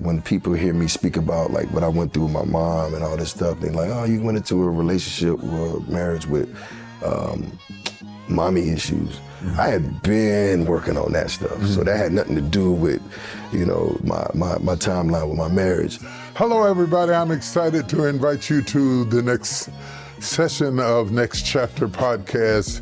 when people hear me speak about like what I went through with my mom and all this stuff, they're like, oh, you went into a relationship or a marriage with mommy issues. I had been working on that stuff, so that had nothing to do with, my timeline with my marriage. Hello, everybody. I'm excited to invite you to the next session of Next Chapter podcast.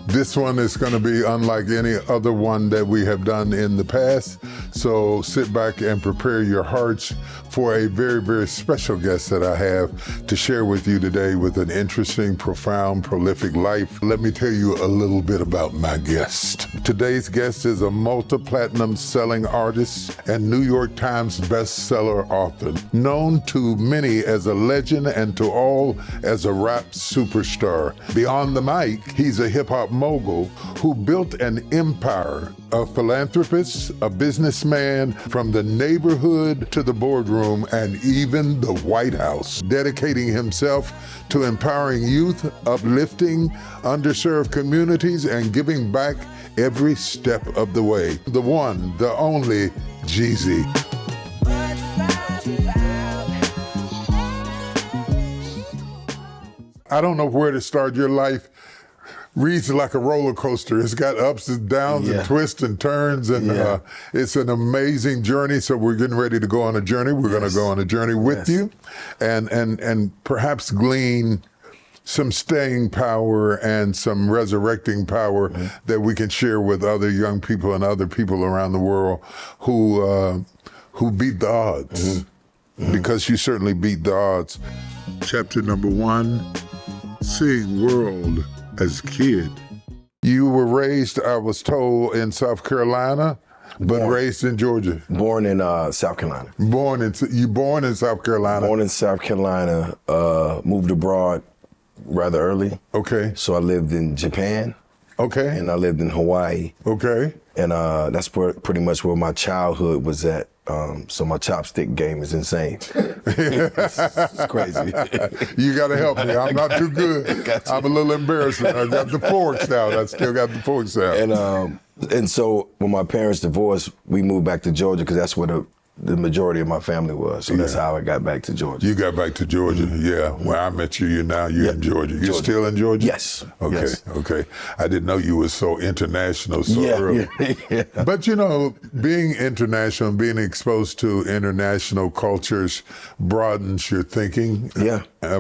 This one is going to be unlike any other one that we have done in the past. So sit back and prepare your hearts for a very, very special guest that I have to share with you today with an interesting, profound, prolific life. Let me tell you a little bit about my guest. Today's guest is a multi-platinum selling artist and New York Times bestseller author, known to many as a legend and to all as a rap superstar. Beyond the mic, he's a hip-hop mogul who built an empire, a philanthropist, a businessman, from the neighborhood to the boardroom and even the White House, dedicating himself to empowering youth, uplifting underserved communities, and giving back every step of the way. The one, the only, Jeezy. I don't know where to start. Your life reads like a roller coaster. It's got ups and downs and twists and turns, and it's an amazing journey. So we're getting ready to go on a journey. We're going to go on a journey with you, and perhaps glean some staying power and some resurrecting power that we can share with other young people and other people around the world who beat the odds, because you certainly beat the odds. Chapter number 1, seeing world as a kid. You were raised, I was told, in South Carolina, but raised in Georgia. Born in South Carolina. Born in South Carolina. Born in South Carolina, moved abroad rather early. Okay. So I lived in Japan. Okay. And I lived in Hawaii. Okay. And that's pretty much where my childhood was at. So my chopstick game is insane. It's crazy. You got to help me. I'm not too good. I'm a little embarrassed. I got the forks out. I still got the forks out. And so when my parents divorced, we moved back to Georgia because that's where the majority of my family was. So that's how I got back to Georgia. You got back to Georgia, When I met you, you're in Georgia. You're still in Georgia? Yes. Okay, yes. Okay. I didn't know you were so international so early. Yeah. But being international, being exposed to international cultures broadens your thinking,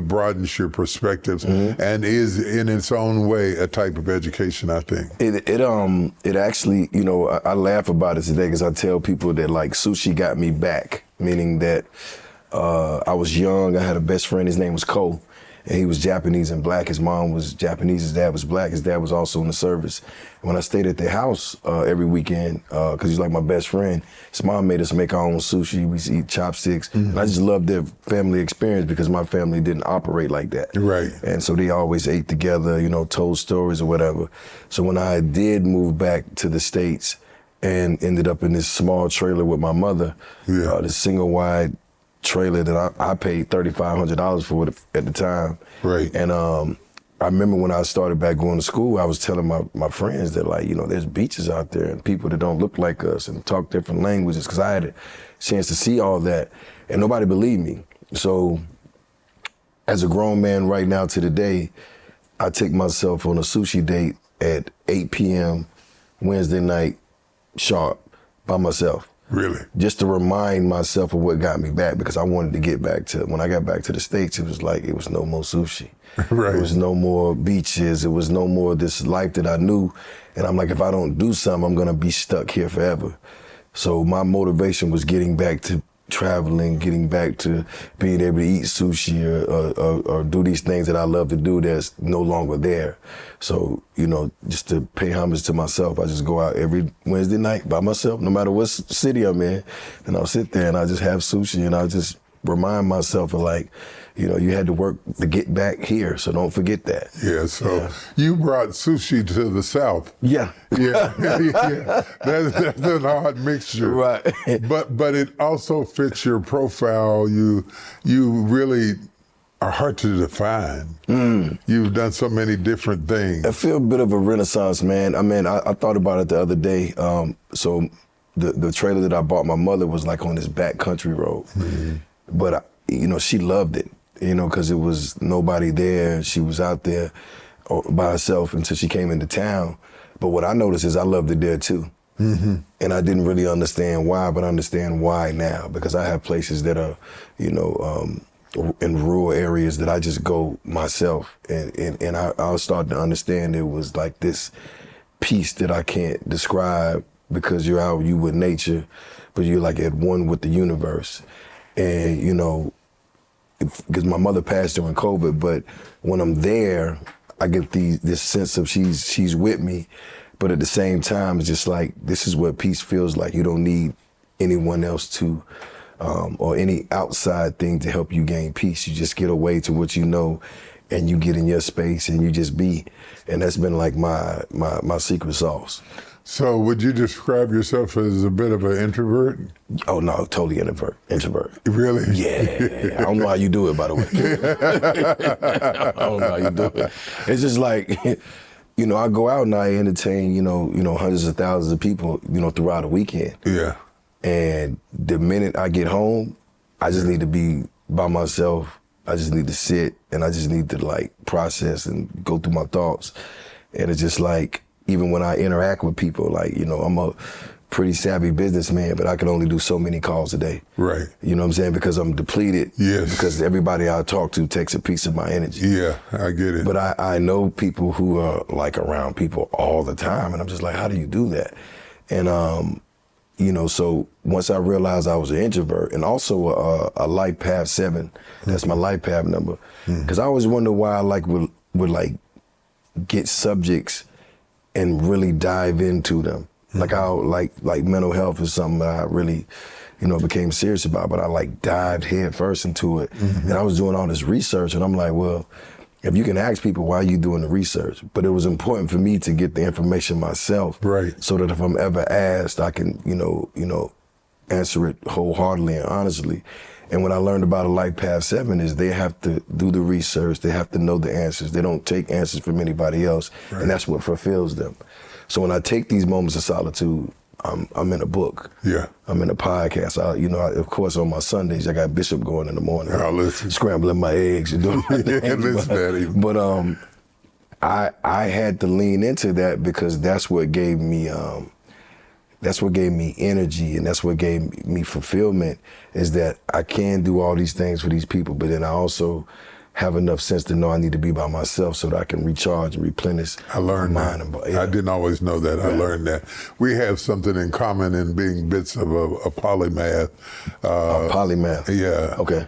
broadens your perspectives, and is in its own way a type of education, I think. It actually, I laugh about it today because I tell people that like sushi got me back, meaning that I was young, I had a best friend, his name was Cole, and he was Japanese and black. His mom was Japanese, his dad was black, his dad was also in the service. And when I stayed at their house every weekend, because he's like my best friend, his mom made us make our own sushi, we used to eat chopsticks, and I just loved their family experience because my family didn't operate like that. Right. And so they always ate together, told stories or whatever. So when I did move back to the States and ended up in this small trailer with my mother, this single wide trailer that I paid $3,500 for it at the time. Right. And I remember when I started back going to school, I was telling my friends that there's beaches out there and people that don't look like us and talk different languages, because I had a chance to see all that and nobody believed me. So as a grown man right now to the day, I take myself on a sushi date at 8 p.m. Wednesday night sharp by myself. Really? Just to remind myself of what got me back, because I wanted to get back to, when I got back to the States, it was like, it was no more sushi. Right. It was no more beaches. It was no more this life that I knew. And I'm like, if I don't do something, I'm gonna be stuck here forever. So my motivation was getting back to traveling, getting back to being able to eat sushi or do these things that I love to do that's no longer there. So, just to pay homage to myself, I just go out every Wednesday night by myself, no matter what city I'm in, and I'll sit there and I just have sushi and I'll just remind myself of you had to work to get back here, so don't forget that. Yeah, so you brought sushi to the South. Yeah. Yeah. That's an odd mixture. Right. But it also fits your profile. You really are hard to define. You've done so many different things. I feel a bit of a renaissance, man. I mean, I thought about it the other day. So the trailer that I bought my mother was like on this back country road. But, she loved it, because it was nobody there. She was out there by herself until she came into town. But what I noticed is I loved it there too. And I didn't really understand why, but I understand why now, because I have places that are, in rural areas that I just go myself, and I'll start to understand it was like this peace that I can't describe, because you're out, you with nature, but you're like at one with the universe. And, because my mother passed during COVID, but when I'm there, I get this sense of she's with me, but at the same time, it's just like, this is what peace feels like. You don't need anyone else to, or any outside thing to help you gain peace. You just get away to what you know, and you get in your space and you just be. And that's been like my secret sauce. So would you describe yourself as a bit of an introvert? Oh no, totally introvert. Really? Yeah. I don't know how you do it, by the way. I don't know how you do it. It's just like, I go out and I entertain, hundreds of thousands of people, throughout a weekend. Yeah. And the minute I get home, I just need to be by myself. I just need to sit, and I just need to like process and go through my thoughts. And it's just like, even when I interact with people, like, I'm a pretty savvy businessman, but I can only do so many calls a day. Right. You know what I'm saying? Because I'm depleted. Yes. Because everybody I talk to takes a piece of my energy. Yeah, I get it. But I know people who are like around people all the time, and I'm just like, how do you do that? And, so once I realized I was an introvert, and also a life path 7, that's my life path number. Because I always wonder why I would like get subjects and really dive into them. Like how like mental health is something that I really, became serious about, but I like dived head first into it. And I was doing all this research, and I'm like, well, if you can ask people, why are you doing the research? But it was important for me to get the information myself. Right. So that if I'm ever asked, I can, answer it wholeheartedly and honestly. And what I learned about a life path 7 is they have to do the research. They have to know the answers. They don't take answers from anybody else. Right. And that's what fulfills them. So when I take these moments of solitude, I'm in a book. Yeah. I'm in a podcast. Of course, on my Sundays, I got Bishop going in the morning. I'll listen. Scrambling my eggs and doing my things. Listen, but I had to lean into that, because that's what gave me energy, and that's what gave me fulfillment, is that I can do all these things for these people, but then I also have enough sense to know I need to be by myself so that I can recharge and replenish. I learned that. I didn't always know that. Yeah. I learned that. We have something in common in being bits of a polymath. A polymath? Yeah. Okay.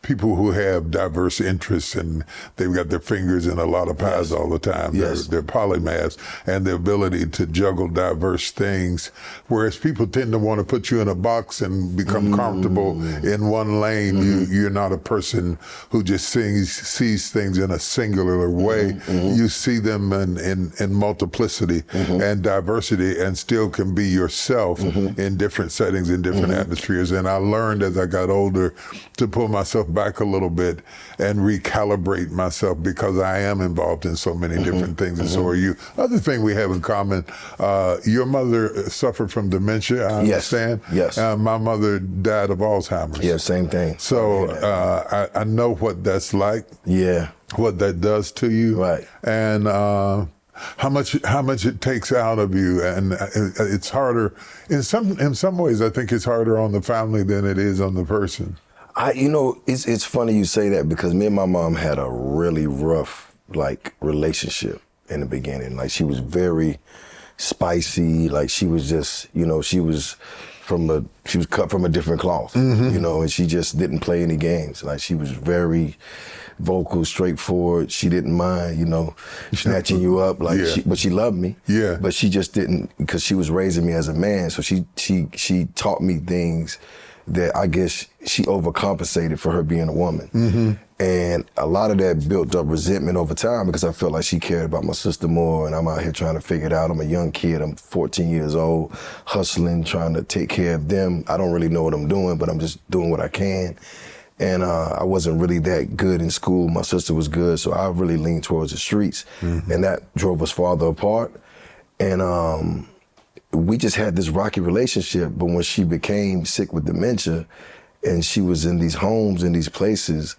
People who have diverse interests, and they've got their fingers in a lot of pies all the time. Yes. They're polymaths, and the ability to juggle diverse things, whereas people tend to want to put you in a box and become comfortable in one lane. You're not a person who just sees things in a singular way. You see them in multiplicity and diversity, and still can be yourself in different settings, in different atmospheres. And I learned as I got older to pull myself back a little bit and recalibrate myself, because I am involved in so many different things, and so are you. Other thing we have in common, your mother suffered from dementia, I understand. Yes. My mother died of Alzheimer's. Yeah, same thing. So I know what that's like. Yeah. What that does to you. Right. And how much it takes out of you, and it's harder in some ways. I think it's harder on the family than it is on the person. It's funny you say that, because me and my mom had a really rough relationship in the beginning. Like, she was very spicy. Like, she was just, she was cut from a different cloth, and she just didn't play any games. Like, she was very vocal, straightforward. She didn't mind, snatching you up. But she loved me. Yeah. But she just didn't, because she was raising me as a man. So she taught me things that I guess she overcompensated for her being a woman. And a lot of that built up resentment over time, because I felt like she cared about my sister more, and I'm out here trying to figure it out. I'm a young kid, I'm 14 years old, hustling, trying to take care of them. I don't really know what I'm doing, but I'm just doing what I can. And I wasn't really that good in school. My sister was good, so I really leaned towards the streets. And that drove us farther apart. And we just had this rocky relationship. But when she became sick with dementia, and she was in these homes, in these places,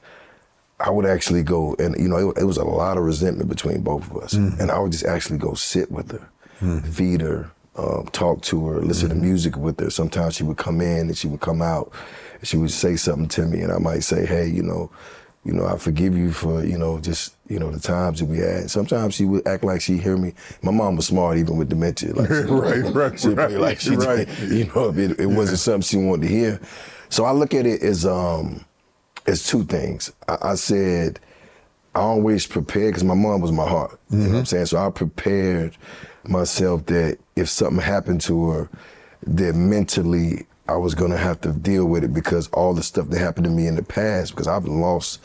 I would actually go, and it was a lot of resentment between both of us. And I would just actually go sit with her, feed her, talk to her, listen to music with her. Sometimes she would come in and she would come out, and she would say something to me, and I might say, hey, I forgive you for, just, the times that we had. Sometimes she would act like she hear me. My mom was smart even with dementia. Like, she'd play like she did, it wasn't something she wanted to hear. So I look at it as two things. I said, I always prepared, because my mom was my heart. You know what I'm saying? So I prepared myself that if something happened to her, that mentally I was gonna have to deal with it, because all the stuff that happened to me in the past, because I've lost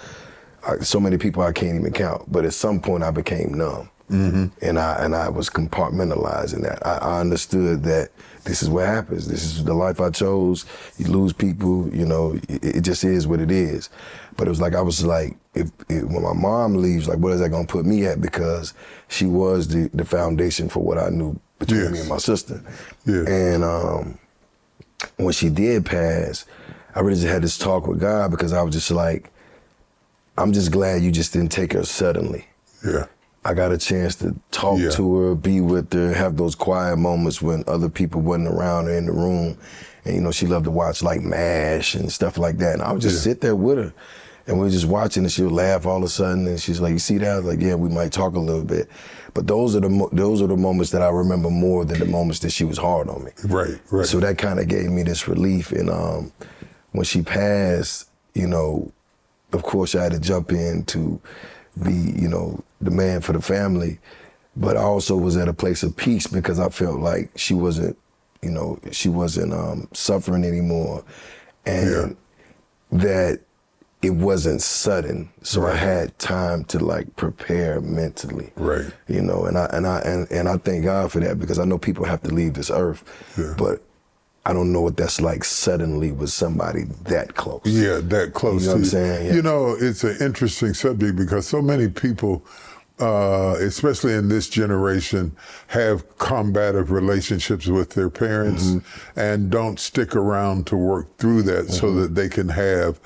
so many people I can't even count. But at some point I became numb. And I was compartmentalizing that. I understood that this is what happens. This is the life I chose. You lose people, it just is what it is. But it was like, I was like, if when my mom leaves, like, what is that gonna put me at? Because she was the foundation for what I knew between me and my sister. And when she did pass, I really just had this talk with God, because I was just like, I'm just glad you just didn't take her suddenly. I got a chance to talk to her, be with her, have those quiet moments when other people wasn't around her in the room. And, she loved to watch like MASH and stuff like that. And I would just sit there with her, and we were just watching, and she would laugh all of a sudden. And she's like, you see that? I was like, yeah, we might talk a little bit. But those are the moments that I remember more than the moments that she was hard on me. Right. So that kind of gave me this relief. And when she passed, of course I had to jump in to be, the man for the family. But I also was at a place of peace, because I felt like she wasn't suffering anymore, and that it wasn't sudden. So I had time to like prepare mentally. And I thank God for that, because I know people have to leave this earth, but I don't know what that's like suddenly with somebody that close. That close. You know what I'm saying? It's an interesting subject, because so many people, especially in this generation, have combative relationships with their parents and don't stick around to work through that so that they can have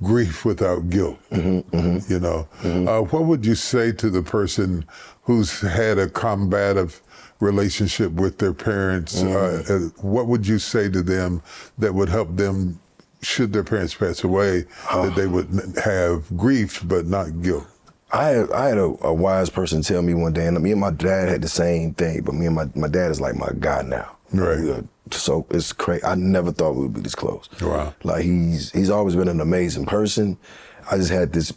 grief without guilt. What would you say to the person who's had a combative relationship with their parents? What would you say to them that would help them, should their parents pass away, that they would have grief but not guilt? I had a wise person tell me one day, and me and my dad had the same thing, but me and my dad is like my God now. So it's crazy. I never thought we would be this close. Like he's always been an amazing person. I just had this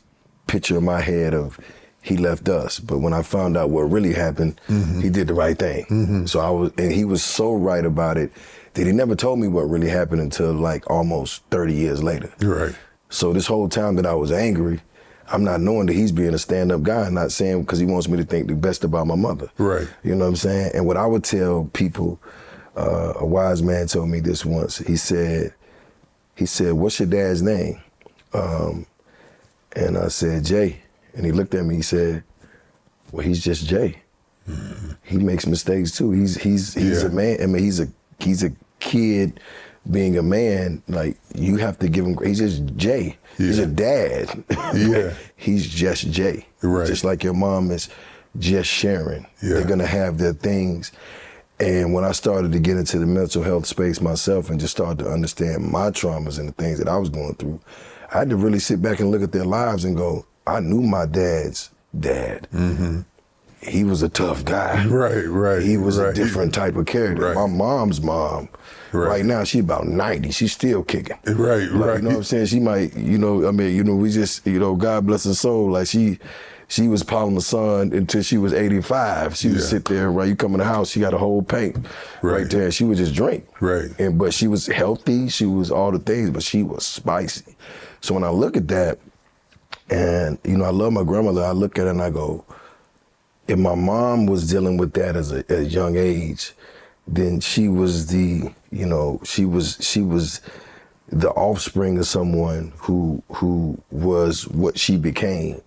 picture in my head of he left us, but when I found out what really happened, he did the right thing. So he was so right about it that he never told me what really happened until like almost 30 years later. So this whole time that I was angry, I'm not knowing that he's being a stand-up guy, not saying because he wants me to think the best about my mother. You know what I'm saying? And what I would tell people, a wise man told me this once. He said, what's your dad's name? And I said, Jay. And he looked at me, he said, well, he's just Jay. He makes mistakes too. He's a man. I mean, he's a kid being a man. Like, you have to give him, he's just Jay. He's a dad. He's just Jay. Just like your mom is just Sharon. They're gonna have their things. And when I started to get into the mental health space myself and just started to understand my traumas and the things that I was going through, I had to really sit back and look at their lives and go, I knew my dad's dad. He was a tough guy. He was a different type of character. My mom's mom, right now, she's about 90. She's still kicking. You know what I'm saying? She might, we just, God bless her soul. Like she was Paul the Sun until she was 85. She would sit there, you come in the house, she got a whole paint right there. She would just drink. But she was healthy. She was all the things, but she was spicy. So when I look at that, and, I love my grandmother, I look at her and I go, if my mom was dealing with that at a young age, then she was she was the offspring of someone who was what she became.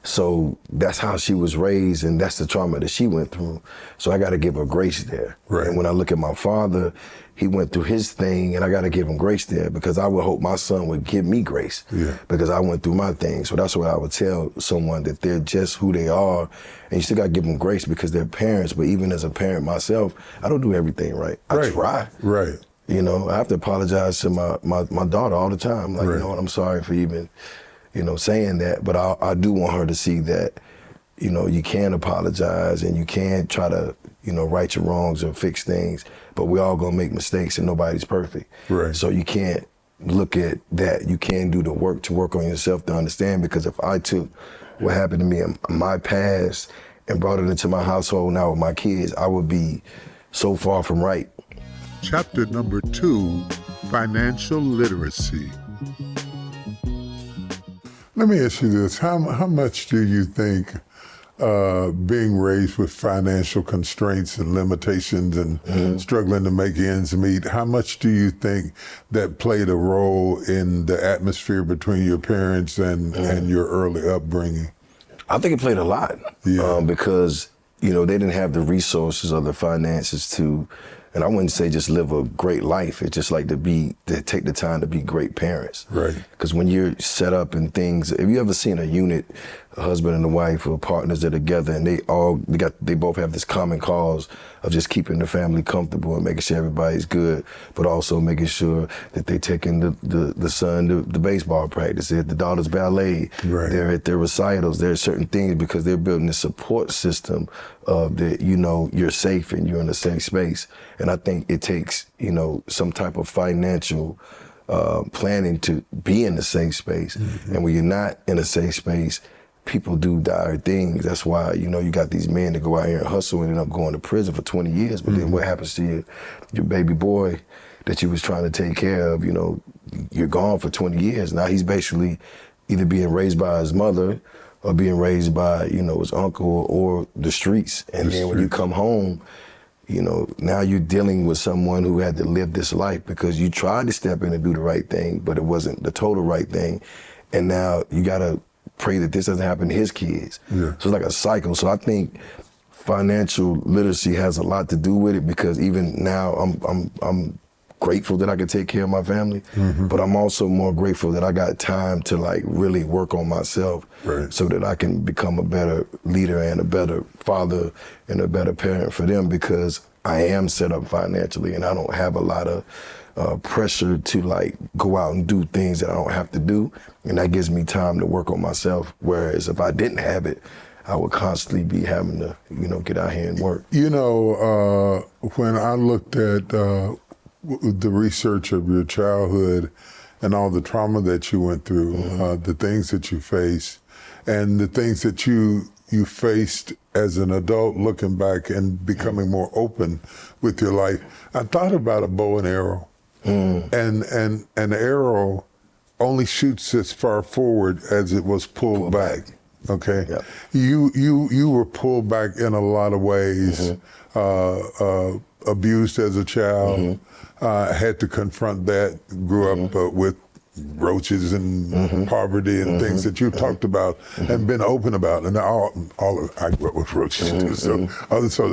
So that's how she was raised, and that's the trauma that she went through. So I got to give her grace there. Right. And when I look at my father, he went through his thing, and I got to give him grace there, because I would hope my son would give me grace, because I went through my thing. So that's what I would tell someone, that they're just who they are, and you still got to give them grace because they're parents. But even as a parent myself, I don't do everything right. I try. Right. You know, I have to apologize to my daughter all the time. Like, you know what, I'm sorry for even, saying that. But I do want her to see that, you can apologize and you can try to, right your wrongs or fix things. But we all gonna make mistakes and nobody's perfect. Right. So you can't look at that. You can do the work to work on yourself to understand, because if I took what happened to me in my past and brought it into my household now with my kids, I would be so far from right. Chapter number 2, financial literacy. Let me ask you this. How much do you think being raised with financial constraints and limitations and struggling to make ends meet, how much do you think that played a role in the atmosphere between your parents and your early upbringing? I think it played a lot, because, they didn't have the resources or the finances to, and I wouldn't say just live a great life. It's just like to take the time to be great parents. Right. Because when you're set up in things, have you ever seen a unit, a husband and a wife or partners that are together, and they both have this common cause of just keeping the family comfortable and making sure everybody's good, but also making sure that they're taking the son to the baseball practice, they're at the daughter's ballet, they're at their recitals, there are certain things, because they're building a support system of that, you're safe and you're in a safe space. And I think it takes, some type of financial planning to be in a safe space. And when you're not in a safe space, people do dire things. That's why, you got these men that go out here and hustle and end up going to prison for 20 years. But then what happens to your baby boy that you was trying to take care of, you're gone for 20 years. Now he's basically either being raised by his mother or being raised by, his uncle or the streets. And then when you come home, now you're dealing with someone who had to live this life because you tried to step in and do the right thing, but it wasn't the total right thing. And now you gotta pray that this doesn't happen to his kids. So it's like a cycle. So I think financial literacy has a lot to do with it, because even now I'm grateful that I can take care of my family, but I'm also more grateful that I got time to really work on myself, so that I can become a better leader and a better father and a better parent for them, because I am set up financially and I don't have a lot of pressure to go out and do things that I don't have to do, and that gives me time to work on myself. Whereas if I didn't have it, I would constantly be having to, get out here and work. When I looked at the research of your childhood and all the trauma that you went through, the things that you faced, and the things that you faced as an adult, looking back and becoming more open with your life, I thought about a bow and arrow. And an arrow only shoots as far forward as it was pulled back. Okay, you were pulled back in a lot of ways. Abused as a child, had to confront that. Grew up with roaches and poverty and things that you've talked about and been open about. And I grew up with roaches too, so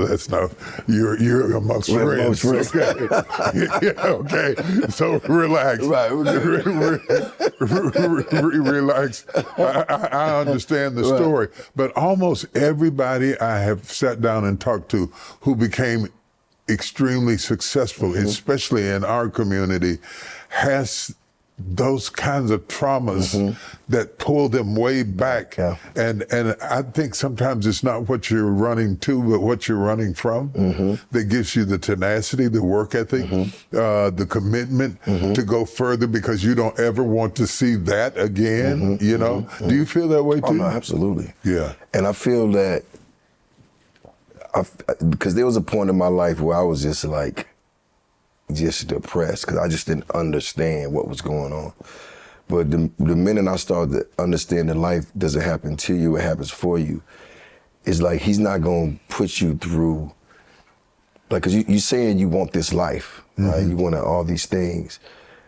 that's not, you're amongst friends. Okay. Okay. So relax. Relax. I understand the story. But almost everybody I have sat down and talked to who became extremely successful, especially in our community, has those kinds of traumas that pull them way back. And I think sometimes it's not what you're running to, but what you're running from that gives you the tenacity, the work ethic, the commitment to go further, because you don't ever want to see that again, Do you feel that way too? Oh, no, absolutely. Yeah. And I feel that because there was a point in my life where I was just depressed, because I just didn't understand what was going on. But the minute I started to understand that life doesn't happen to you, it happens for you, it's like he's not going to put you through, because you're saying you want this life, right? You want all these things,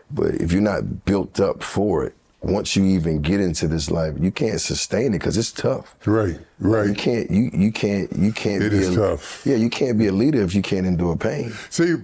but if you're not built up for it, once you even get into this life, you can't sustain it because it's tough. Right, right. You can't. You can't. It be is tough. Yeah, you can't be a leader if you can't endure pain. See,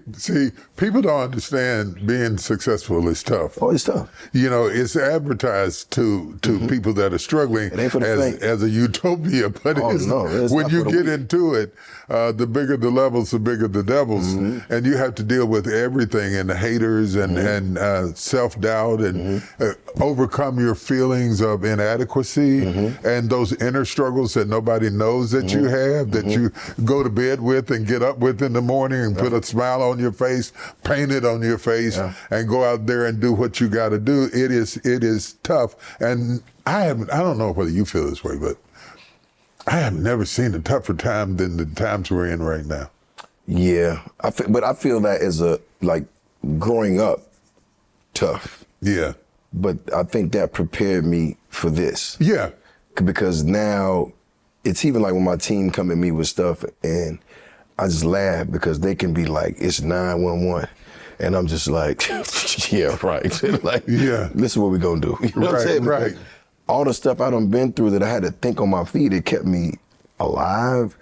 people don't understand being successful is tough. Oh, it's tough. You know, it's advertised to people that are struggling It ain't for the faint. as a utopia, but It's when not you for the get weak. into it, the bigger the levels, the bigger the devils, and you have to deal with everything and the haters and self-doubt and overcome your feelings of inadequacy and those inner struggles that nobody knows that you have, that you go to bed with and get up with in the morning and put a smile on your face, paint it on your face, and go out there and do what you got to do. It is tough, and I don't know whether you feel this way, but I have never seen a tougher time than the times we're in right now. Yeah, but I feel that as growing up, tough. Yeah. But I think that prepared me for this. Yeah. Because now it's even like when my team come at me with stuff and I just laugh because they can be like, it's 911. And I'm just like, yeah, right. Like, yeah, this is what we're gonna do. You know what I'm saying? Right. All the stuff I done been through that I had to think on my feet, it kept me alive.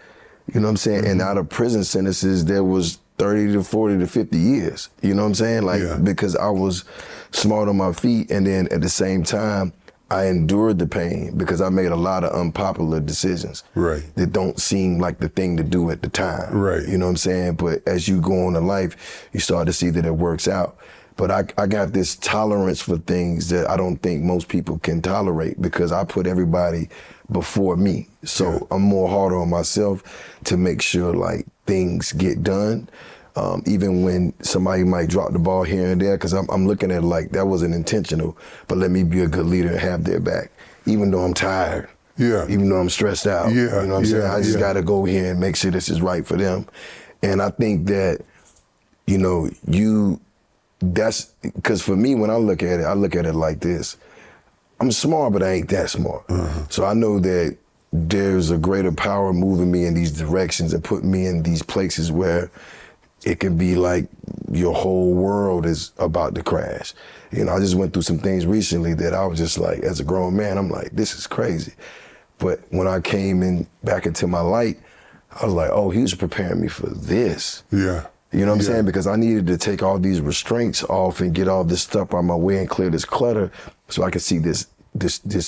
You know what I'm saying? And out of prison sentences, there was 30 to 40 to 50 years. You know what I'm saying? Like, because I was smart on my feet, and then at the same time, I endured the pain because I made a lot of unpopular decisions that don't seem like the thing to do at the time. Right. You know what I'm saying? But as you go on in life, you start to see that it works out. But I got this tolerance for things that I don't think most people can tolerate because I put everybody before me. So I'm more harder on myself to make sure like things get done. Even when somebody might drop the ball here and there, because I'm looking at it like that wasn't intentional, but let me be a good leader and have their back, even though I'm tired, even though I'm stressed out. You know what I'm saying? I just got to go here and make sure this is right for them. And I think that, you know, that's, because for me, when I look at it like this. I'm smart, but I ain't that smart. So I know that there's a greater power moving me in these directions and putting me in these places where it can be like your whole world is about to crash. You know, I just went through some things recently that I was just like, as a grown man, I'm like, this is crazy. But when I came back into my light, I was like, oh, he was preparing me for this. Yeah. You know what I'm saying? Because I needed to take all these restraints off and get all this stuff out of my way and clear this clutter so I could see this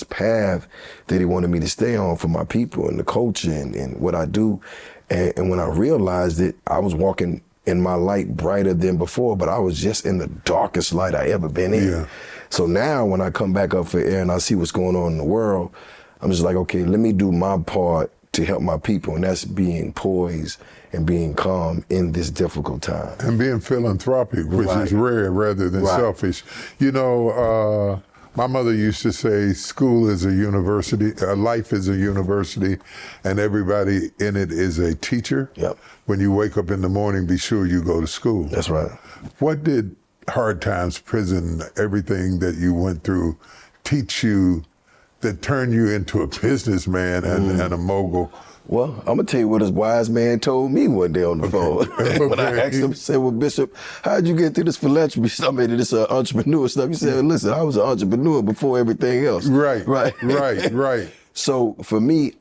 path that he wanted me to stay on for my people and the culture and what I do. And when I realized it, I was walking in my light brighter than before, but I was just in the darkest light I ever been in. Yeah. So now when I come back up for air and I see what's going on in the world, I'm just like, okay, let me do my part to help my people, and that's being poised and being calm in this difficult time. And being philanthropic, which is rare rather than selfish. You know, my mother used to say, school is a university, life is a university, and everybody in it is a teacher. Yep. When you wake up in the morning, be sure you go to school. That's right. What did hard times, prison, everything that you went through teach you that turned you into a businessman and a mogul? Well, I'm gonna tell you what this wise man told me one day on the phone. When I asked him, said, well, Bishop, how'd you get through this philanthropy stuff, this entrepreneur stuff? He said, listen, I was an entrepreneur before everything else. Right. So for me,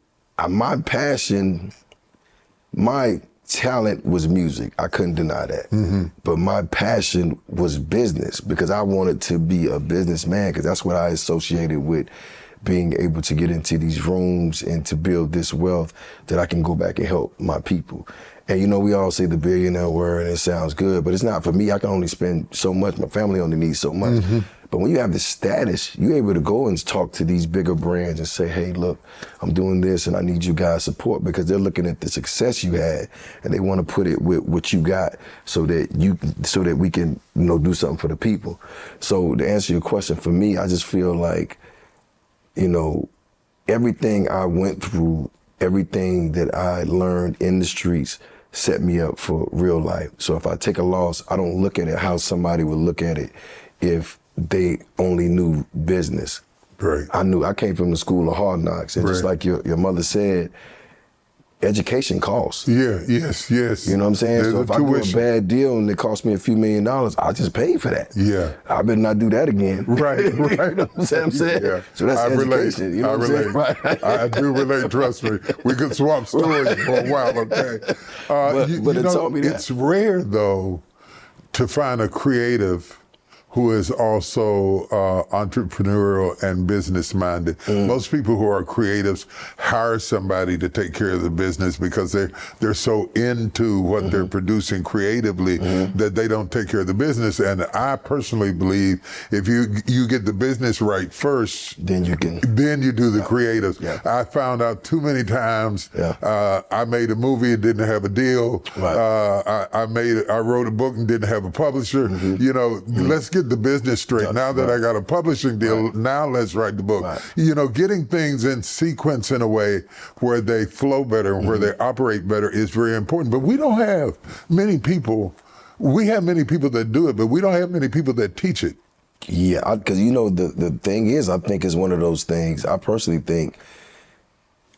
my passion, my talent was music. I couldn't deny that. But my passion was business because I wanted to be a businessman because that's what I associated with being able to get into these rooms and to build this wealth that I can go back and help my people. And you know, we all say the billionaire word and it sounds good, but it's not for me. I can only spend so much. My family only needs so much. But when you have this status, you're able to go and talk to these bigger brands and say, hey, look, I'm doing this and I need you guys' support because they're looking at the success you had and they want to put it with what you got so that we can, you know, do something for the people. So to answer your question, for me, I just feel like, you know, everything I went through, everything that I learned in the streets set me up for real life. So if I take a loss, I don't look at it how somebody would look at it if they only knew business. Right. I came from the school of hard knocks. And just like your mother said, education costs. Yeah, yes. You know what I'm saying? There's So a if I do a tuition. bad deal and it costs me a few $1 million, I just pay for that. Yeah. I better not do that again. Right. You know what I'm saying? Yeah. So that's I relate. education. You know I what I'm saying? relate. Right. I do relate. Trust me. We could swap stories for a while. Okay. But it taught me that. It's rare though to find a creative who is also entrepreneurial and business minded. Most people who are creatives hire somebody to take care of the business because they're so into what they're producing creatively that they don't take care of the business. And I personally believe if you get the business right first, then you do the creatives. Yeah. I found out too many times. Yeah. I made a movie and didn't have a deal. Right. I wrote a book and didn't have a publisher. You know, let's get the business straight. Now that I got a publishing deal, now let's write the book. Right. You know, getting things in sequence in a way where they flow better and where they operate better is very important. But we don't have many people. We have many people that do it, but we don't have many people that teach it. Yeah, because you know, the thing is, I think it's one of those things, I personally think,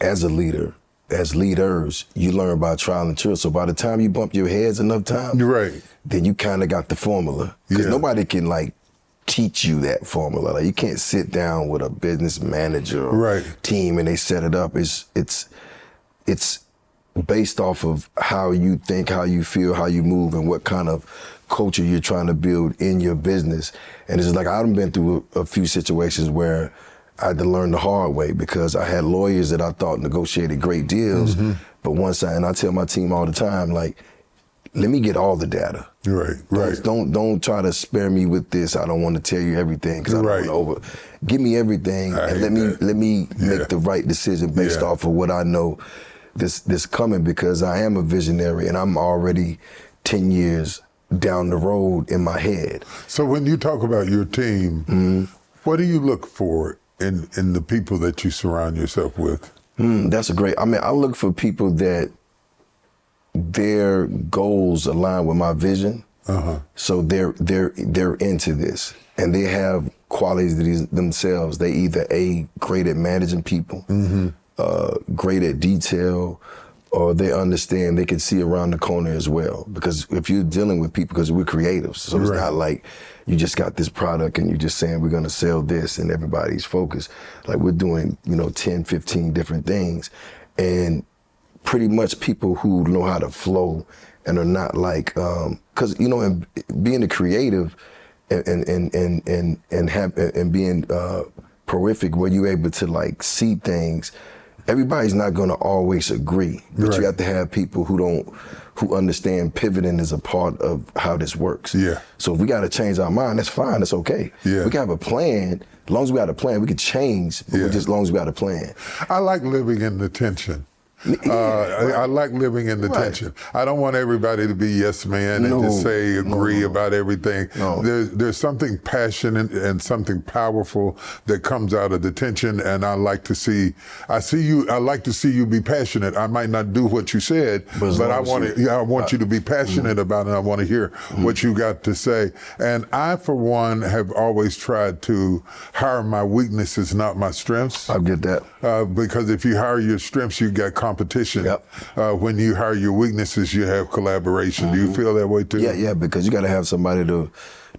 as a leader, as leaders, you learn by trial and error. So by the time you bump your heads enough times, Right. then you kind of got the formula. Because nobody can like teach you that formula. Like you can't sit down with a business manager or team and they set it up. It's based off of how you think, how you feel, how you move, and what kind of culture you're trying to build in your business. And it's like I've been through a few situations where I had to learn the hard way because I had lawyers that I thought negotiated great deals, but and I tell my team all the time, like, let me get all the data. Right. Don't try to spare me with this. I don't want to tell you everything because I don't want to give me everything and let me make the right decision based off of what I know this coming, because I am a visionary and I'm already 10 years down the road in my head. So when you talk about your team, what do you look for in the people that you surround yourself with? That's I look for people that their goals align with my vision. So they're into this and they have qualities themselves. They either great at managing people, great at detail, or they understand they can see around the corner as well. Because if you're dealing with people, because we're creatives, so it's not like you just got this product and you're just saying we're gonna sell this and everybody's focused. Like we're doing, 10, 15 different things. And pretty much people who know how to flow and are not like, cause in being a creative and being prolific where you're able to like see things, everybody's not gonna always agree, but you have to have people who understand pivoting is a part of how this works. So if we gotta change our mind, that's fine, that's okay. We can have a plan. As long as we got a plan, we can change, but just as long as we got a plan. I like living in the tension. I like living in the tension. I don't want everybody to be yes man and just say agree about everything. There's something passionate and something powerful that comes out of the tension, and I like to see you be passionate. I might not do what you said, but I want you to be passionate about it. I want to hear what you got to say. And I, for one, have always tried to hire my weaknesses, not my strengths. I get that. Because if you hire your strengths, you got competition. When you hire your weaknesses, you have collaboration. Do you feel that way too? Yeah, because you got to have somebody to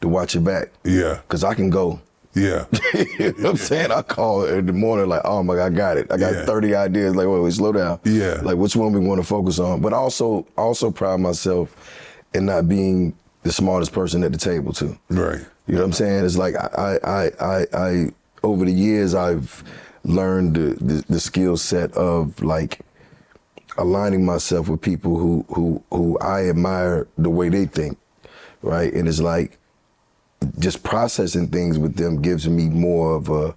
watch your back. Because I can go. You know what I'm saying? I call in the morning like, oh my God, I got it. I got 30 ideas. Like, wait, slow down. Like, which one we want to focus on? But I also pride myself in not being the smartest person at the table too. You know what I'm saying? It's like I over the years I've learned the skill set of like aligning myself with people who I admire the way they think, right? And it's like just processing things with them gives me more of a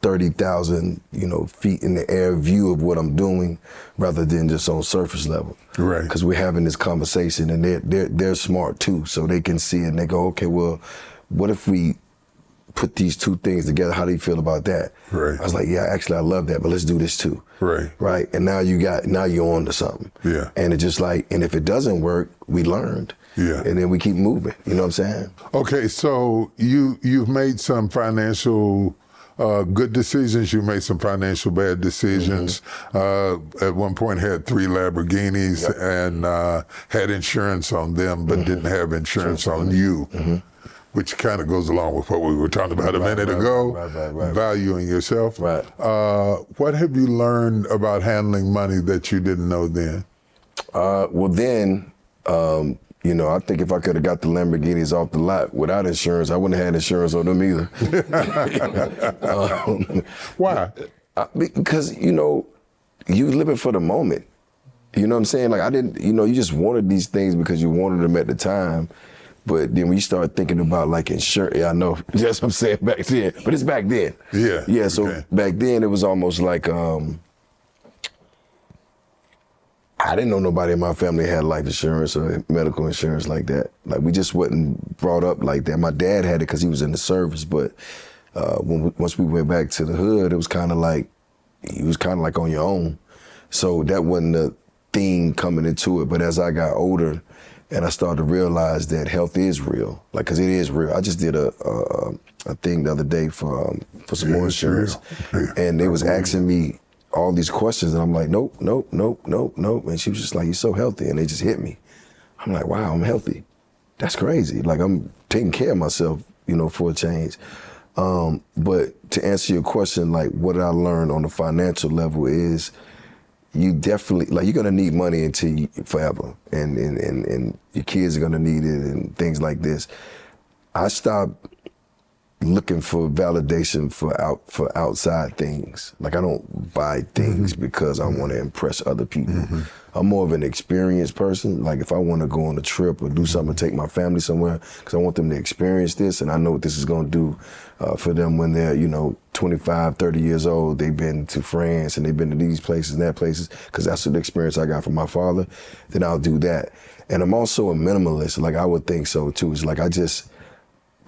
30,000 feet in the air view of what I'm doing rather than just on surface level. Because we're having this conversation and they're smart too, so they can see it and they go, okay, well, what if we put these two things together? How do you feel about that? I was like, yeah, actually I love that, but let's do this too. And now you're on to something. And it's just like, and if it doesn't work, we learned. And then we keep moving. You know what I'm saying? Okay, so you've made some financial good decisions. You made some financial bad decisions. At one point had 3 Lamborghinis and had insurance on them, but didn't have insurance on you, which kind of goes along with what we were talking about a minute ago, valuing yourself. Right. What have you learned about handling money that you didn't know then? Well, then, you know, I think if I could have got the Lamborghinis off the lot without insurance, I wouldn't have had insurance on them either. Why? Because, you know, you living for the moment. You know what I'm saying? Like, I didn't, you know, you just wanted these things because you wanted them at the time. But then when you start thinking about like insurance, yeah, I know, that's what I'm saying back then, but it's back then. Yeah. Yeah, so back then it was almost like, I didn't know nobody in my family had life insurance or medical insurance like that. Like, we just wasn't brought up like that. My dad had it because he was in the service, but once we went back to the hood, it was kind of like, you was kind of like on your own. So that wasn't the thing coming into it. But as I got older and I started to realize that health is real, like, cause it is real. I just did a thing the other day for some more insurance, and they was asking me all these questions, and I'm like, nope. And she was just like, you're so healthy. And they just hit me. I'm like, wow, I'm healthy. That's crazy. Like, I'm taking care of myself, you know, for a change. But to answer your question, like, what did I learn on the financial level is you definitely, like, you're gonna need money until forever. And your kids are gonna need it and things like this. I stopped looking for validation for outside things. Like, I don't buy things because I want to impress other people. I'm more of an experienced person. Like, if I want to go on a trip or do something, take my family somewhere, because I want them to experience this, and I know what this is going to do for them when they're, you know, 25, 30 years old. They've been to France and they've been to these places and that places, because that's the experience I got from my father. Then I'll do that. And I'm also a minimalist. Like, I would think so too. It's like,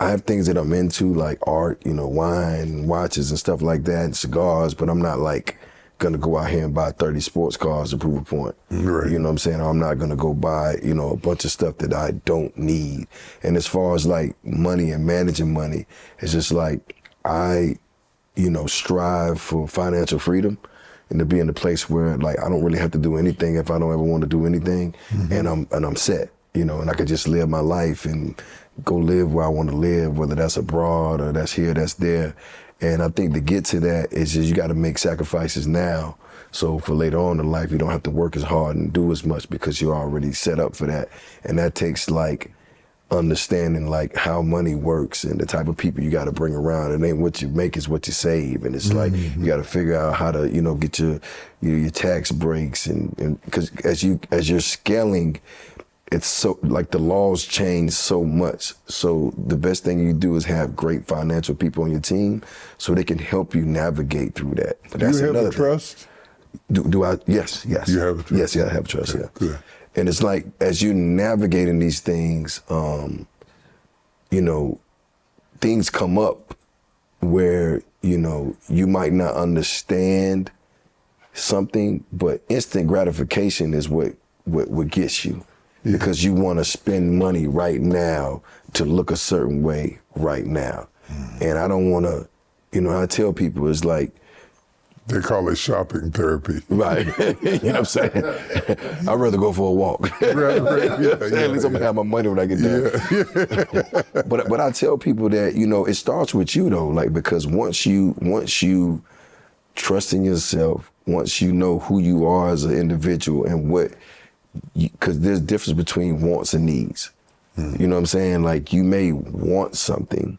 I have things that I'm into, like art, you know, wine, watches and stuff like that, and cigars, but I'm not like gonna go out here and buy 30 sports cars to prove a point. Right. You know what I'm saying? Or I'm not gonna go buy, you know, a bunch of stuff that I don't need. And as far as like money and managing money, it's just like I, you know, strive for financial freedom and to be in a place where like I don't really have to do anything if I don't ever want to do anything, and I'm set, you know, and I could just live my life and go live where I want to live, whether that's abroad or that's here, that's there. And I think to get to that is just you got to make sacrifices now. So for later on in life, you don't have to work as hard and do as much because you're already set up for that. And that takes like understanding like how money works and the type of people you got to bring around. It ain't what you make, it's what you save. And it's like you got to figure out how to, you know, get your tax breaks, and because as you're scaling, it's so like the laws change so much. So the best thing you do is have great financial people on your team so they can help you navigate through that. But that's Do you have a trust? Do I? Yes. You have a trust? Yes, I have a trust, Okay, yeah. good. And it's like, as you're navigating these things, you know, things come up where, you know, you might not understand something, but instant gratification is what gets you. Because you want to spend money right now to look a certain way right now. And I don't want to, you know, I tell people it's like, they call it shopping therapy. Right. You know what I'm saying? I'd rather go for a walk. Right, At least I'm going to have my money when I get there. But I tell people that, you know, it starts with you though, like, because once you trust in yourself, once you know who you are as an individual and what, because there's a difference between wants and needs. You know what I'm saying? Like, you may want something,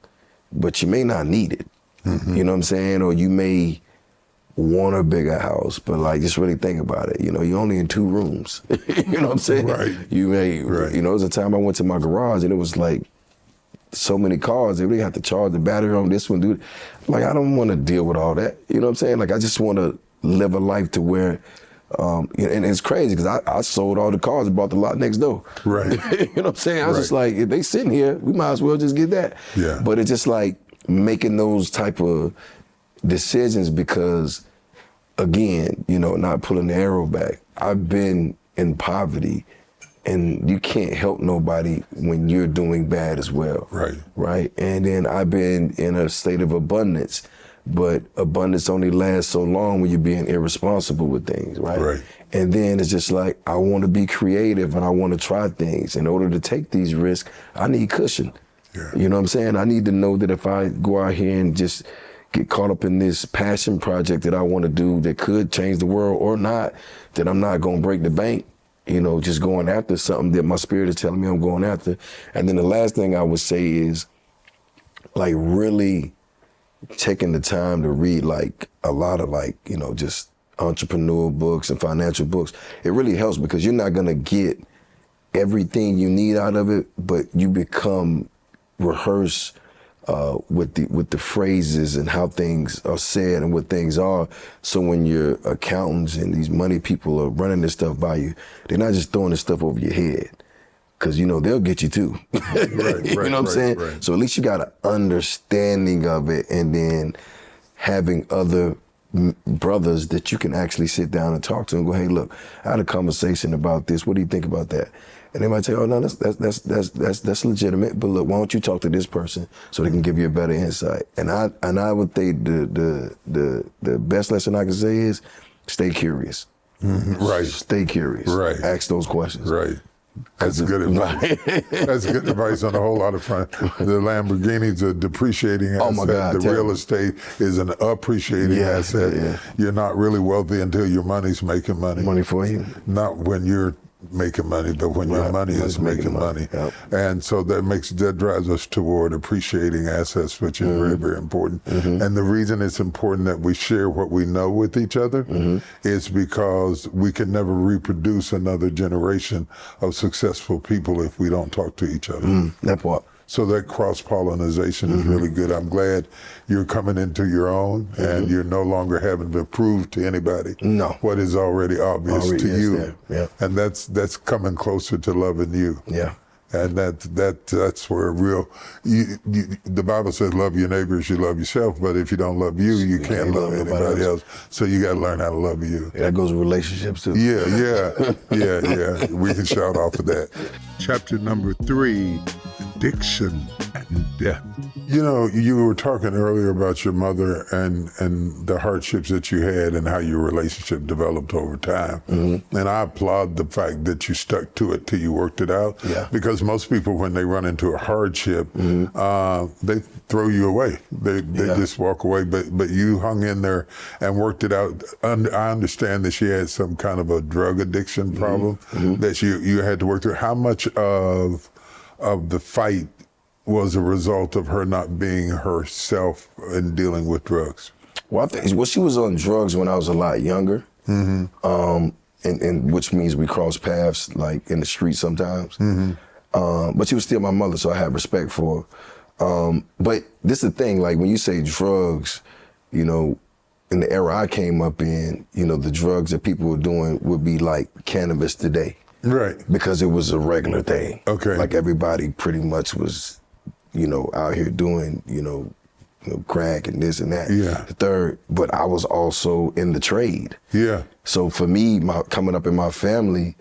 but you may not need it. You know what I'm saying? Or you may want a bigger house, but like, just really think about it. You know, you're only in 2 rooms. You know what I'm saying? Right. You may, you know, there was a time I went to my garage and it was like so many cars. They really have to charge the battery on this one, dude. Like, I don't want to deal with all that. You know what I'm saying? Like, I just want to live a life to where, and it's crazy because I sold all the cars and bought the lot next door. Right. You know what I'm saying? I was just like, if they sitting here, we might as well just get that. Yeah. But it's just like making those type of decisions because, again, you know, not pulling the arrow back. I've been in poverty, and you can't help nobody when you're doing bad as well. Right. Right. And then I've been in a state of abundance. but abundance only lasts so long when you're being irresponsible with things, right? Right. And then it's just like, I want to be creative and I want to try things. In order to take these risks, I need cushion. Yeah. You know what I'm saying? I need to know that if I go out here and just get caught up in this passion project that I want to do that could change the world or not, that I'm not going to break the bank, you know, just going after something that my spirit is telling me I'm going after. And then the last thing I would say is, like, really taking the time to read, like, a lot of, like, you know, just entrepreneurial books and financial books. It really helps because you're not going to get everything you need out of it, but you become rehearsed with the phrases and how things are said and what things are. So when your accountants and these money people are running this stuff by you, they're not just throwing this stuff over your head. Cause you know, they'll get you too. Right, you know what I'm saying? Right. So at least you got an understanding of it, and then having other brothers that you can actually sit down and talk to and go, hey, look, I had a conversation about this. What do you think about that? And they might say, oh no, that's legitimate. But look, why don't you talk to this person so they can give you a better insight? And I would think the best lesson I can say is stay curious. Mm-hmm. Right. Stay curious. Right. Ask those questions. Right. That's good advice. That's good advice on a whole lot of front. The Lamborghini's a depreciating asset. Oh my God, the real estate is an appreciating asset. Yeah. You're not really wealthy until your money's making money. Money for you. Not when you're making money, but when your money is making money. Yep. And so that drives us toward appreciating assets, which is very, very important. Mm-hmm. And the reason it's important that we share what we know with each other is because we can never reproduce another generation of successful people if we don't talk to each other. That part. So that cross-pollination is really good. I'm glad you're coming into your own and you're no longer having to prove to anybody what is already obvious to you. Yeah. And that's coming closer to loving you. Yeah. And that's where the Bible says love your neighbors, you love yourself, but if you don't love you, you can't love anybody else. So you got to learn how to love you. That goes with relationships too. Yeah. We can shout off of that. Chapter number 3, addiction and death. You know, you were talking earlier about your mother and the hardships that you had and how your relationship developed over time. Mm-hmm. And I applaud the fact that you stuck to it till you worked it out. Yeah. Because most people, when they run into a hardship, they throw you away. They just walk away. But you hung in there and worked it out. I understand that she had some kind of a drug addiction problem that you had to work through. How much of the fight was a result of her not being herself and dealing with drugs? Well, I think she was on drugs when I was a lot younger, and which means we crossed paths like in the street sometimes. But she was still my mother, so I had respect for her. But this is the thing, like when you say drugs, you know, in the era I came up in, you know, the drugs that people were doing would be like cannabis today. Right. Because it was a regular thing. Okay. Like everybody pretty much was, you know, out here doing, you know, crack and this and that. Yeah. The third, but I was also in the trade. Yeah. So for me, coming up in my family,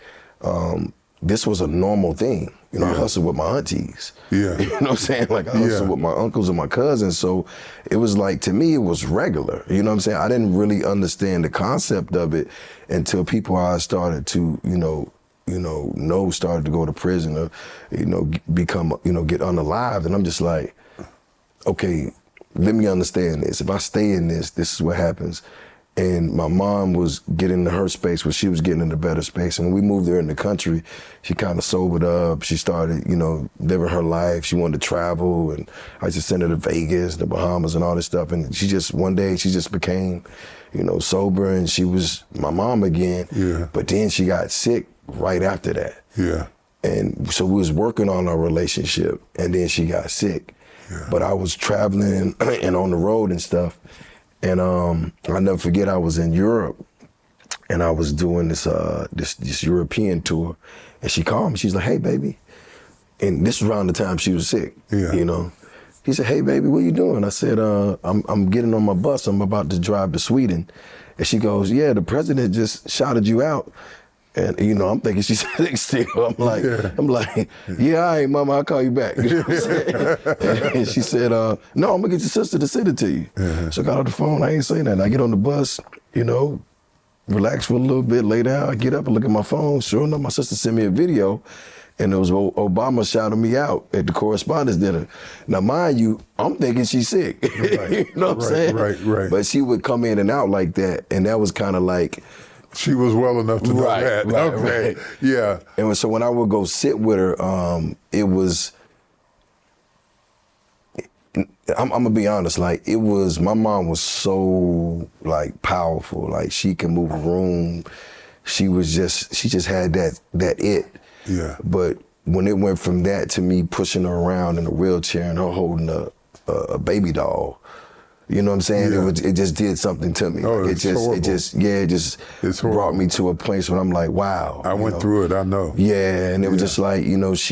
this was a normal thing. You know, I hustled with my aunties. Yeah. You know what I'm saying? Like I hustled with my uncles and my cousins. So it was like, to me, it was regular. You know what I'm saying? I didn't really understand the concept of it until people I started to, started to go to prison or, become, get unalived. And I'm just like, okay, let me understand this. If I stay in this, this is what happens. And my mom was getting into her space where she was getting into better space. And when we moved there in the country, she kind of sobered up. She started, living her life. She wanted to travel. And I used to send her to Vegas, the Bahamas and all this stuff. And one day she just became, sober, and she was my mom again. Yeah. But then she got sick right after that. Yeah. And so we was working on our relationship, and then she got sick. Yeah. But I was traveling and on the road and stuff. And I'll never forget, I was in Europe and I was doing this European tour, and she called me. She's like, "Hey, baby." And this was around the time she was sick, He said, "Hey, baby, what you doing?" I said, I'm getting on my bus. I'm about to drive to Sweden. And she goes, "Yeah, the president just shouted you out." And you know, I'm thinking she's sick still. I'm like, yeah, all right, mama, I'll call you back. You know what I'm saying? And she said, no, I'm gonna get your sister to send it to you. So I got on the phone, I ain't saying nothing. I get on the bus, you know, relax for a little bit, lay down, I get up and look at my phone. Sure enough, my sister sent me a video, and it was Obama shouting me out at the correspondence dinner. Now, mind you, I'm thinking she's sick. Right. You know what I'm saying? Right. But she would come in and out like that, and that was kind of like, she was well enough to know that. Right. Yeah. And so when I would go sit with her, it was, I'm gonna be honest, like it was, my mom was so like powerful. Like she can move a room. She just had that it. Yeah. But when it went from that to me pushing her around in a wheelchair and her holding a baby doll, you know what I'm saying? Yeah. It just did something to me. Oh, Like, it's horrible. it just brought me to a place where I'm like, wow. I went through it, I know. Yeah, and it was just like, you know, it's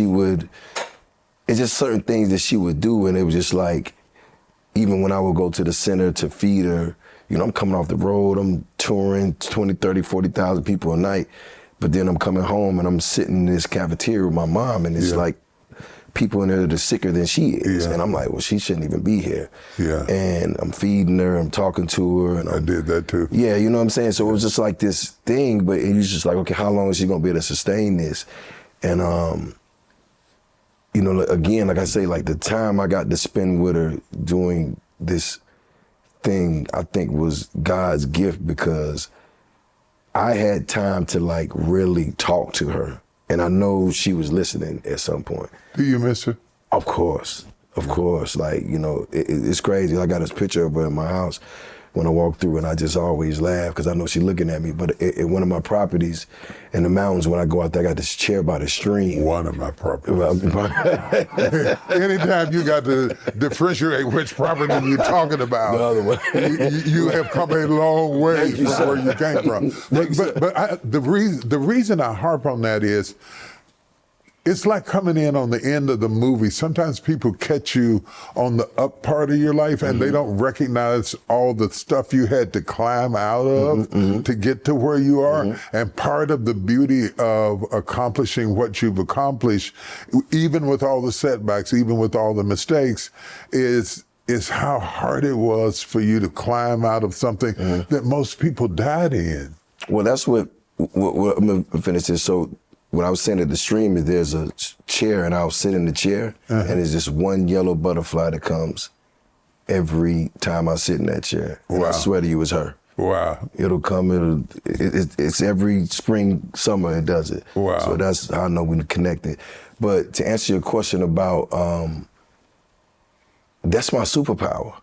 just certain things that she would do, and it was just like, even when I would go to the center to feed her, you know, I'm coming off the road, I'm touring 20, 30, 40,000 people a night, but then I'm coming home and I'm sitting in this cafeteria with my mom, and it's like, people in there that are sicker than she is. And I'm like, well, she shouldn't even be here. Yeah. And I'm feeding her, I'm talking to her. And I did that too. Yeah, you know what I'm saying? So it was just like this thing, but it was just like, okay, how long is she gonna be able to sustain this? And, you know, again, like I say, like the time I got to spend with her doing this thing, I think was God's gift, because I had time to like really talk to her. And I know she was listening at some point. Do you miss her? Of course. Like, you know, it's crazy. I got this picture of her in my house when I walk through, and I just always laugh because I know she's looking at me. But at one of my properties in the mountains, when I go out there, I got this chair by the stream. One of my properties. Anytime you got to differentiate which property you're talking about, The other one. you have come a long way from where you came from. But the reason I harp on that is, it's like coming in on the end of the movie. Sometimes people catch you on the up part of your life and they don't recognize all the stuff you had to climb out of to get to where you are. And part of the beauty of accomplishing what you've accomplished, even with all the setbacks, even with all the mistakes, is how hard it was for you to climb out of something that most people died in. Well, that's what I'm gonna finish this. So when I was saying at the stream, is there's a chair, and I'll sit in the chair, and there's just one yellow butterfly that comes every time I sit in that chair. And I swear to you, it's her. Wow. It'll come, it's every spring, summer it does it. Wow. So that's how I know we're connected. But to answer your question about, that's my superpower.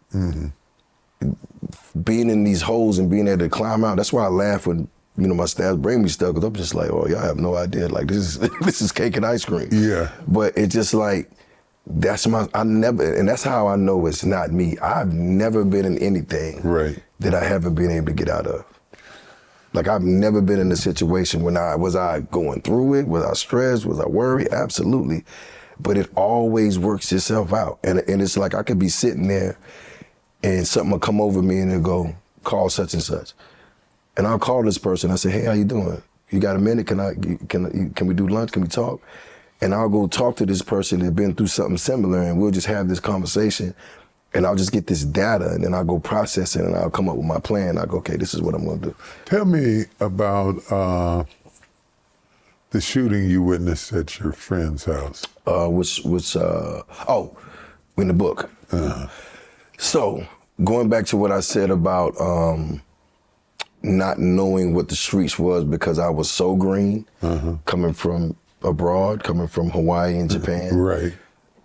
Being in these holes and being able to climb out, that's why I laugh when, you know, my staff bring me stuff, because I'm just like, oh, y'all have no idea. Like, this is cake and ice cream. Yeah. But it's just like, and that's how I know it's not me. I've never been in anything that I haven't been able to get out of. Like, I've never been in a situation when was I going through it? Was I stressed? Was I worried? Absolutely. But it always works itself out. And it's like, I could be sitting there and something will come over me and it'll go, call such and such. And I'll call this person. I say, hey, how you doing? You got a minute? Can we do lunch? Can we talk? And I'll go talk to this person that's been through something similar, and we'll just have this conversation, and I'll just get this data, and then I'll go process it, and I'll come up with my plan. I'll go, okay, this is what I'm gonna do. Tell me about the shooting you witnessed at your friend's house. In the book. So, going back to what I said about not knowing what the streets was because I was so green, coming from abroad, coming from Hawaii and Japan. Right.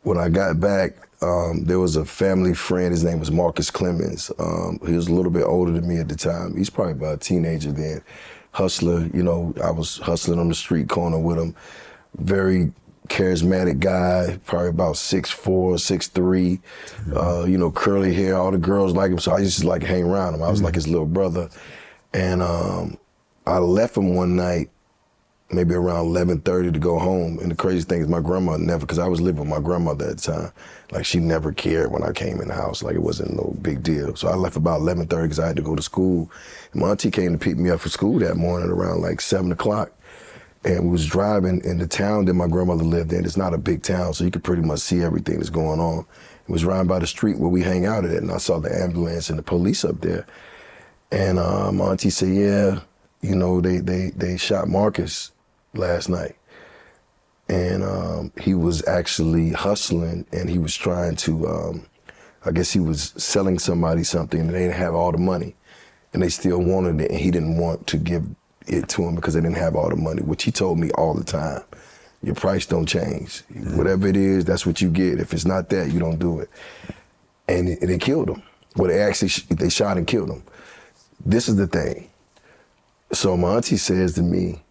When I got back, there was a family friend, his name was Marcus Clemens. He was a little bit older than me at the time. He's probably about a teenager then. Hustler, you know, I was hustling on the street corner with him. Very charismatic guy, probably about 6'4", 6'3", you know, curly hair, all the girls like him, so I used to like hang around him. I was like his little brother. And I left him one night, maybe around 11:30 to go home. And the crazy thing is my grandma never, because I was living with my grandmother at the time, like she never cared when I came in the house, like it wasn't no big deal. So I left about 11:30 because I had to go to school. And my auntie came to pick me up for school that morning around like 7 o'clock. And we was driving in the town that my grandmother lived in. It's not a big town, so you could pretty much see everything that's going on. We was riding by the street where we hang out at, and I saw the ambulance and the police up there. And my auntie said, yeah, you know, they shot Marcus last night. And he was actually hustling, and he was trying to, I guess he was selling somebody something, and they didn't have all the money. And they still wanted it, and he didn't want to give it to him because they didn't have all the money, which he told me all the time. Your price don't change. Whatever it is, that's what you get. If it's not that, you don't do it. And they killed him. Well, they shot and killed him. This is the thing. So my auntie says to me,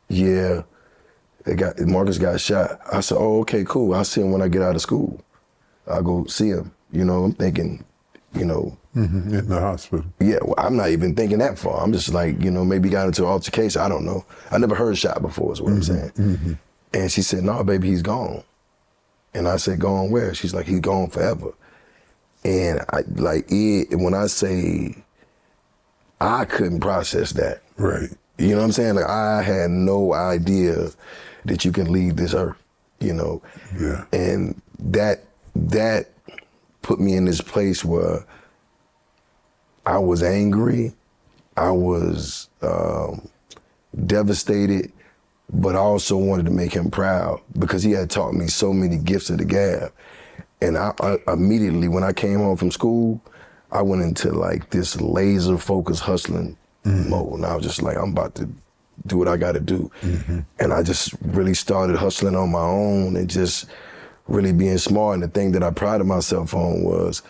yeah, Marcus got shot. I said, oh, okay, cool. I'll see him when I get out of school. I'll go see him. You know, I'm thinking, you know. In the hospital. Yeah, well, I'm not even thinking that far. I'm just like, you know, maybe got into an altercation. I don't know. I never heard shot before is what I'm saying. And she said, no, baby, he's gone. And I said, gone where? She's like, he's gone forever. And when I say I couldn't process that. Right. You know what I'm saying? Like, I had no idea that you can leave this earth, you know? Yeah. And that put me in this place where I was angry, I was devastated, but I also wanted to make him proud because he had taught me so many gifts of the gab. And I immediately, when I came home from school, I went into like this laser focused hustling mode. And I was just like, I'm about to do what I got to do. And I just really started hustling on my own and just really being smart. And the thing that I prided myself on was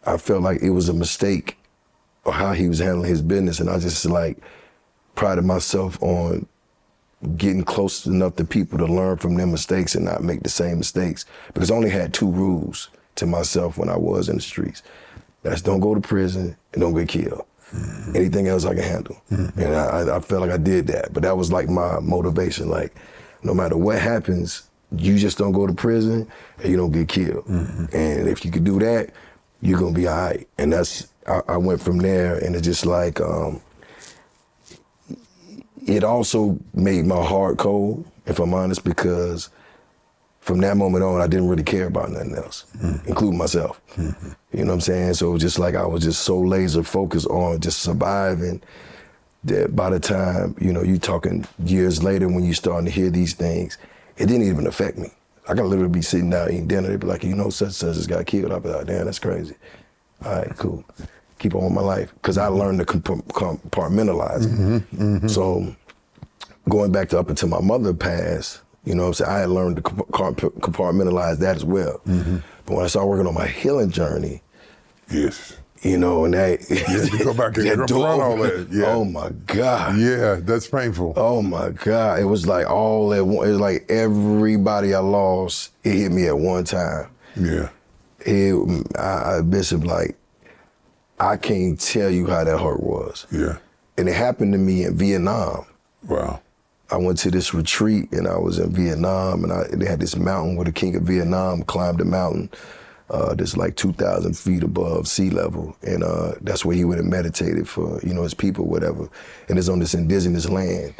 I felt like it was a mistake or how he was handling his business. And I just like prided myself on getting close enough to people to learn from their mistakes and not make the same mistakes. Because I only had 2 rules to myself when I was in the streets. That's don't go to prison and don't get killed. Anything else I can handle. And I felt like I did that. But that was like my motivation. Like, no matter what happens, you just don't go to prison and you don't get killed. And if you could do that, you're gonna be all right. And I went from there, and it's just like, it also made my heart cold, if I'm honest, because from that moment on, I didn't really care about nothing else, including myself. You know what I'm saying? So it was just like I was just so laser focused on just surviving that by the time, you know, you talking years later when you starting to hear these things, it didn't even affect me. I could literally be sitting down eating dinner, they'd be like, you know, such and such just got killed. I'd be like, damn, that's crazy. All right, cool. Keep on with my life. Because I learned to compartmentalize. So going back to up until my mother passed, you know what I'm saying, I had learned to compartmentalize that as well. But when I started working on my healing journey, yes, you know, and that you had to go back and confront all that. Yeah. Oh my God. Yeah, that's painful. Oh my God. It was like all at one, it was like everybody I lost, it hit me at one time. Yeah. Bishop, like, I can't tell you how that hurt was. Yeah. And it happened to me in Vietnam. Wow. I went to this retreat and I was in Vietnam, and they had this mountain where the king of Vietnam climbed the mountain. That's like 2,000 feet above sea level. And that's where he went and meditated for, you know, his people, whatever. And it's on this indigenous land,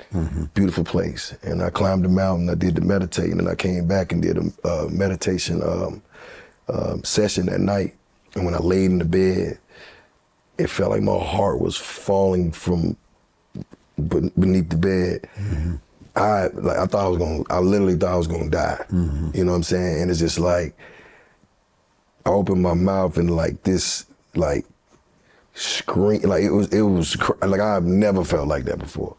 beautiful place. And I climbed the mountain, I did the meditating, and I came back and did a meditation session that night. And when I laid in the bed, it felt like my heart was falling from beneath the bed. I literally thought I was gonna die. You know what I'm saying? And it's just like, I opened my mouth and like this, like scream, like it was like I've never felt like that before.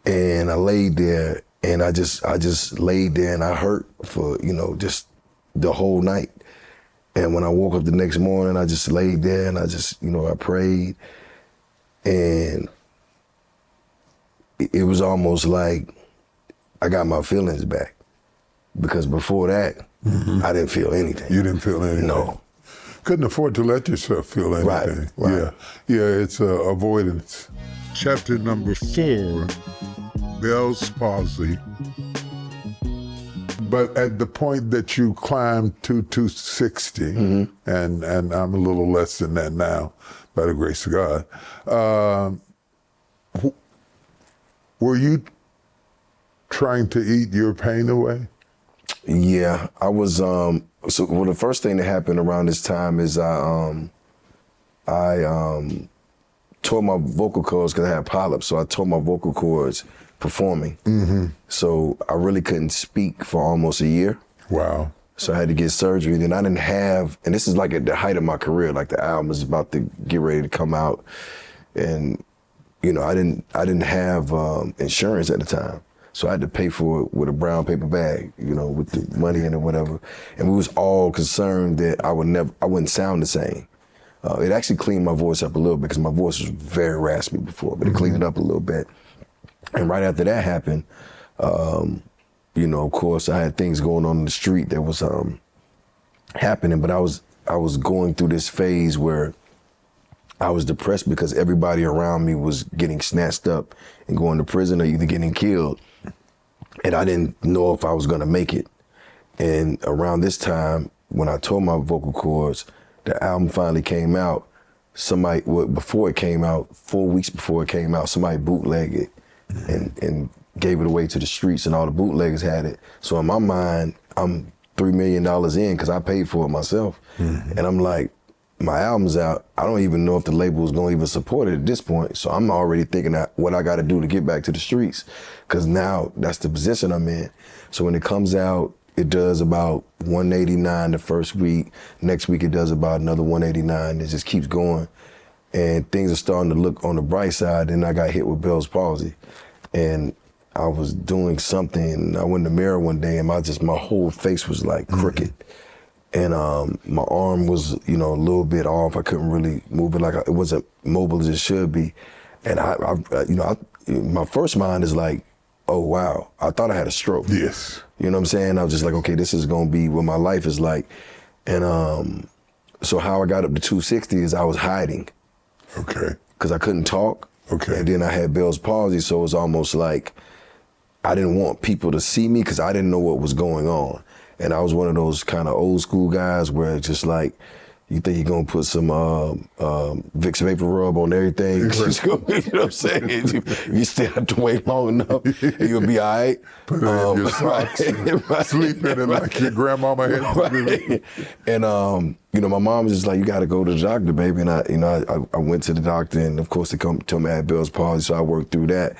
And I laid there, and I just laid there, and I hurt for, you know, just the whole night. And when I woke up the next morning, I just laid there and I just, you know, I prayed, and it was almost like I got my feelings back, because before that, I didn't feel anything. You didn't feel anything? No. Couldn't afford to let yourself feel anything. Right. Yeah, it's avoidance. Chapter number 4, Bell's palsy. But at the point that you climbed to 260, and I'm a little less than that now, by the grace of God, were you trying to eat your pain away? Yeah, I was. The first thing that happened around this time is I tore my vocal cords because I had polyps. So I tore my vocal cords performing. Mm-hmm. So I really couldn't speak for almost a year. Wow. So I had to get surgery. And then I didn't have, and this is like at the height of my career, like the album is about to get ready to come out. And, you know, I didn't have insurance at the time. So I had to pay for it with a brown paper bag, you know, with the money in it or whatever. And we was all concerned that I wouldn't sound the same. It actually cleaned my voice up a little bit because my voice was very raspy before, but it cleaned it up a little bit. And right after that happened, you know, of course, I had things going on in the street that was happening, but I was going through this phase where I was depressed because everybody around me was getting snatched up and going to prison or either getting killed. And I didn't know if I was gonna make it. And around this time, when I tore my vocal cords, the album finally came out. Before it came out, 4 weeks before it came out, somebody bootlegged it and gave it away to the streets, and all the bootleggers had it. So in my mind, I'm $3 million in because I paid for it myself. Mm-hmm. And I'm like, my album's out. I don't even know if the label is going to even support it at this point. So I'm already thinking that what I got to do to get back to the streets, because now that's the position I'm in. So when it comes out, it does about 189 the first week. Next week it does about another 189. It just keeps going. And things are starting to look on the bright side. Then I got hit with Bell's palsy. And I was doing something, and I went in the mirror one day and my whole face was like crooked. And my arm was, you know, a little bit off. I couldn't really move it it wasn't mobile as it should be. And my first mind is like, oh wow, I thought I had a stroke. Yes. You know what I'm saying? I was just like, okay, this is gonna be what my life is like. And so how I got up to 260 is I was hiding. Okay. Because I couldn't talk. Okay. And then I had Bell's palsy, so it was almost like I didn't want people to see me because I didn't know what was going on. And I was one of those kind of old school guys where it's just like, you think you're gonna put some Vicks Vapor Rub on everything? You know what I'm saying? You still have to wait long enough, and you'll be all right. Put it in your socks, right, sleep in it like your grandmama had to do. And you know, my mom was just like, "You got to go to the doctor, baby." And I went to the doctor, and of course they told me I had Bell's palsy, so I worked through that.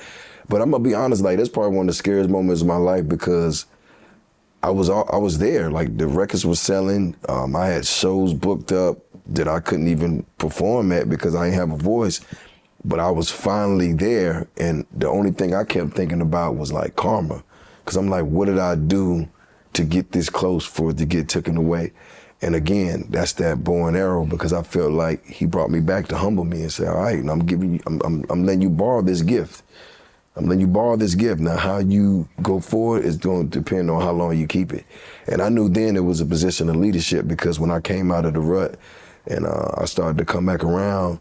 But I'm gonna be honest, like that's probably one of the scariest moments of my life because I was there. Like the records were selling. I had shows booked up that I couldn't even perform at because I didn't have a voice. But I was finally there, and the only thing I kept thinking about was like karma, because I'm like, what did I do to get this close for it to get taken away? And again, that's that bow and arrow, because I felt like he brought me back to humble me and say, all right, and I'm letting you borrow this gift. I'm letting you borrow this gift. Now, how you go forward is going to depend on how long you keep it. And I knew then it was a position of leadership, because when I came out of the rut and I started to come back around,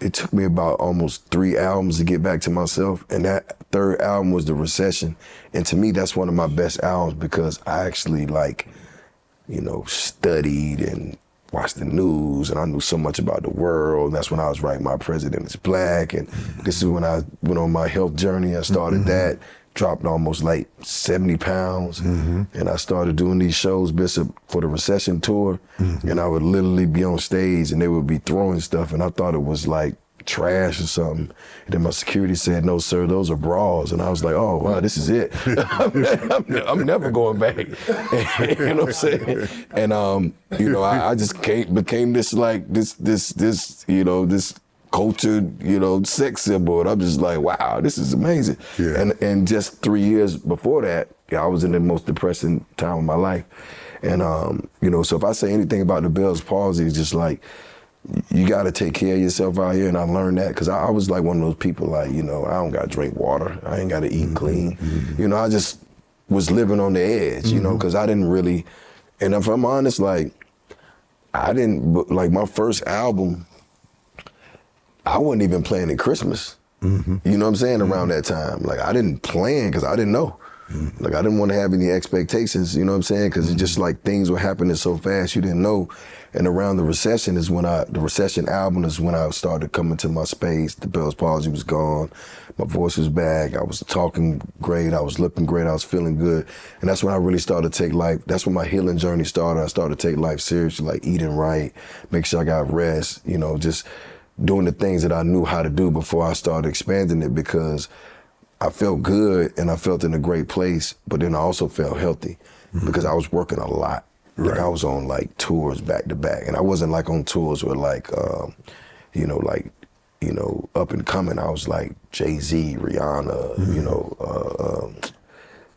it took me about almost 3 albums to get back to myself. And that third album was The Recession. And to me, that's one of my best albums because I actually studied and watched the news, and I knew so much about the world. That's when I was writing My President is Black, and this is when I went on my health journey. I started that, dropped almost like 70 pounds, and I started doing these shows, Bishop, for the Recession tour, and I would literally be on stage, and they would be throwing stuff, and I thought it was like trash or something. And then my security said, "No, sir, those are bras." And I was like, "Oh, wow, this is it. I'm never going back." You know what I'm saying? And I just became this cultured, sex symbol. And I'm just like, wow, this is amazing. Yeah. And just 3 years before that, I was in the most depressing time of my life. And so if I say anything about the Bell's palsy, it's just like, you got to take care of yourself out here. And I learned that because I was like one of those people, like, I don't got to drink water. I ain't got to eat clean. I just was living on the edge, because I didn't really, and if I'm honest, like, my first album, I wasn't even playing at Christmas. You know what I'm saying? Around that time. Like, I didn't plan because I didn't know. Like I didn't want to have any expectations, you know what I'm saying? Because it's just like things were happening so fast you didn't know. And around the recession the recession album is when I started coming to my space. The Bell's palsy was gone. My voice was back. I was talking great. I was looking great. I was feeling good. And that's when I really started to take life. That's when my healing journey started. I started to take life seriously, like eating right, make sure I got rest, you know, just doing the things that I knew how to do before I started expanding it, because I felt good and I felt in a great place, but then I also felt healthy because I was working a lot. Like I was on like tours back to back, and I wasn't like on tours with like, up and coming. I was like Jeezy, Rihanna,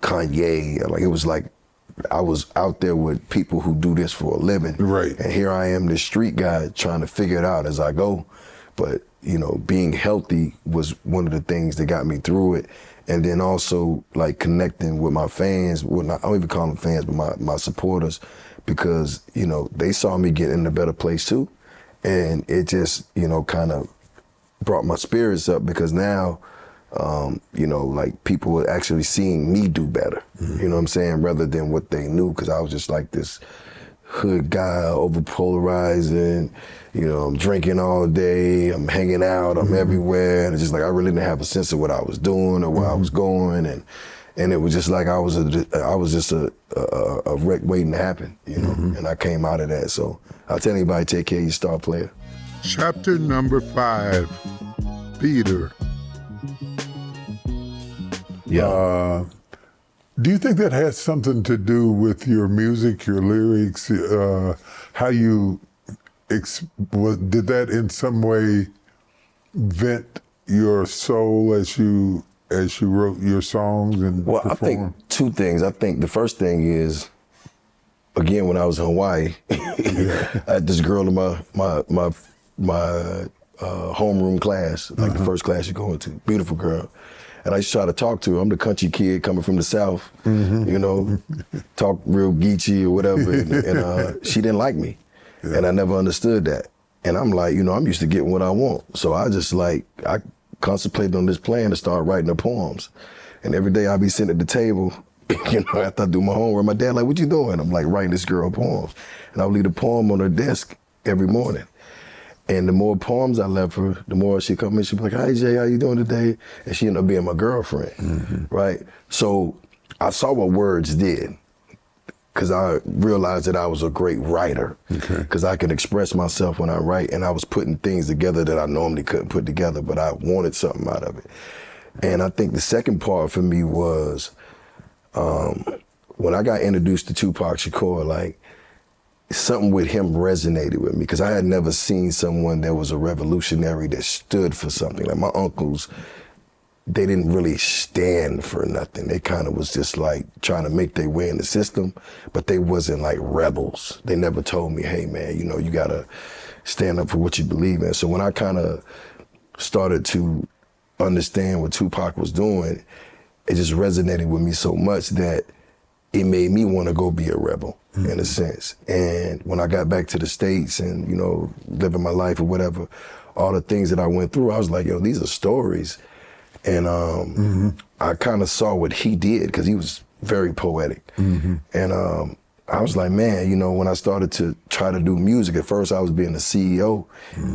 Kanye. Like it was like I was out there with people who do this for a living. Right. And here I am, this street guy, trying to figure it out as I go. But, you know, being healthy was one of the things that got me through it. And then also like connecting with my fans, I don't even call them fans, but my supporters, because, you know, they saw me get in a better place too. And it just, you know, kind of brought my spirits up, because now, like people were actually seeing me do better, you know what I'm saying, rather than what they knew, because I was just like this hood guy, over polarizing, you know, I'm drinking all day, I'm hanging out, I'm everywhere, and it's just like I really didn't have a sense of what I was doing or where I was going, and it was just like I was just a wreck waiting to happen, you know, and I came out of that. So I'll tell anybody, take care of your star player. Chapter number 5, Peter. Yeah. Do you think that has something to do with your music, your lyrics, how you, did that in some way vent your soul as you wrote your songs and Well, performed? I think two things. I think the first thing is, again, when I was in Hawaii, I had this girl in my homeroom class, like the first class you go into, beautiful girl. And I used to try to talk to her. I'm the country kid coming from the South, you know, talk real geeky or whatever. And she didn't like me. Yeah. And I never understood that. And I'm like, you know, I'm used to getting what I want. So I contemplated on this plan to start writing her poems. And every day I'd be sitting at the table, you know, after I do my homework, my dad like, what you doing? I'm like, writing this girl poems. And I would leave a poem on her desk every morning. And the more poems I left her, the more she'd come in, she'd be like, hi, Jay, how you doing today? And she ended up being my girlfriend, right? So I saw what words did, because I realized that I was a great writer, because I could express myself when I write, and I was putting things together that I normally couldn't put together, but I wanted something out of it. And I think the second part for me was when I got introduced to Tupac Shakur, like, something with him resonated with me, because I had never seen someone that was a revolutionary that stood for something. Like my uncles, they didn't really stand for nothing. They kind of was just like trying to make their way in the system, but they wasn't like rebels. They never told me, hey man, you know, you gotta stand up for what you believe in. So when I kind of started to understand what Tupac was doing, it just resonated with me so much that it made me want to go be a rebel, in a sense. And when I got back to the States and, you know, living my life or whatever, all the things that I went through, I was like, yo, these are stories. And I kind of saw what he did, because he was very poetic. And I was like, man, you know, when I started to try to do music, at first I was being a CEO,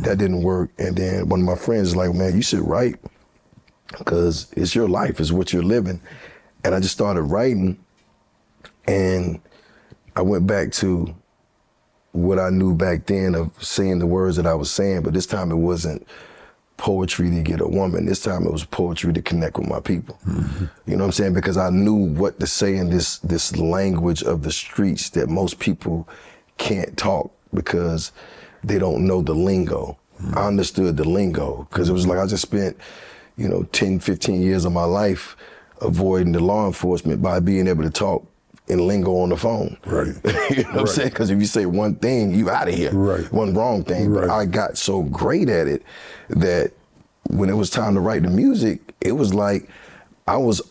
that didn't work. And then one of my friends was like, man, you should write, because it's your life, it's what you're living. And I just started writing. And I went back to what I knew back then of saying the words that I was saying, but this time it wasn't poetry to get a woman. This time it was poetry to connect with my people. You know what I'm saying? Because I knew what to say in this language of the streets that most people can't talk because they don't know the lingo. I understood the lingo, because it was like I just spent, you know, 10, 15 years of my life avoiding the law enforcement by being able to talk in lingo on the phone. Right. You know what I'm saying? Because if you say one thing, you out of here. Right. One wrong thing. Right. But I got so great at it that when it was time to write the music, it was like I was,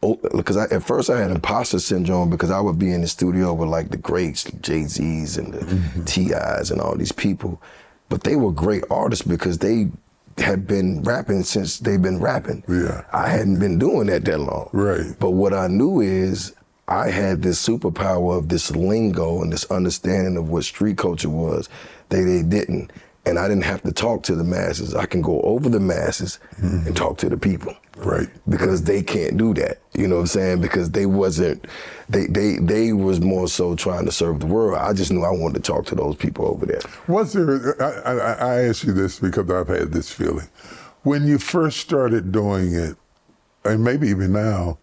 because at first I had imposter syndrome, because I would be in the studio with like the greats, Jay-Z's and the T.I.'s and all these people. But they were great artists because they had been rapping since they've been rapping. Yeah. I hadn't been doing that long. Right. But what I knew is I had this superpower of this lingo and this understanding of what street culture was. They didn't. And I didn't have to talk to the masses. I can go over the masses and talk to the people. Right. Because they can't do that. You know what I'm saying? Because they wasn't, they was more so trying to serve the world. I just knew I wanted to talk to those people over there. Was there, I ask you this because I've had this feeling. When you first started doing it, and maybe even now,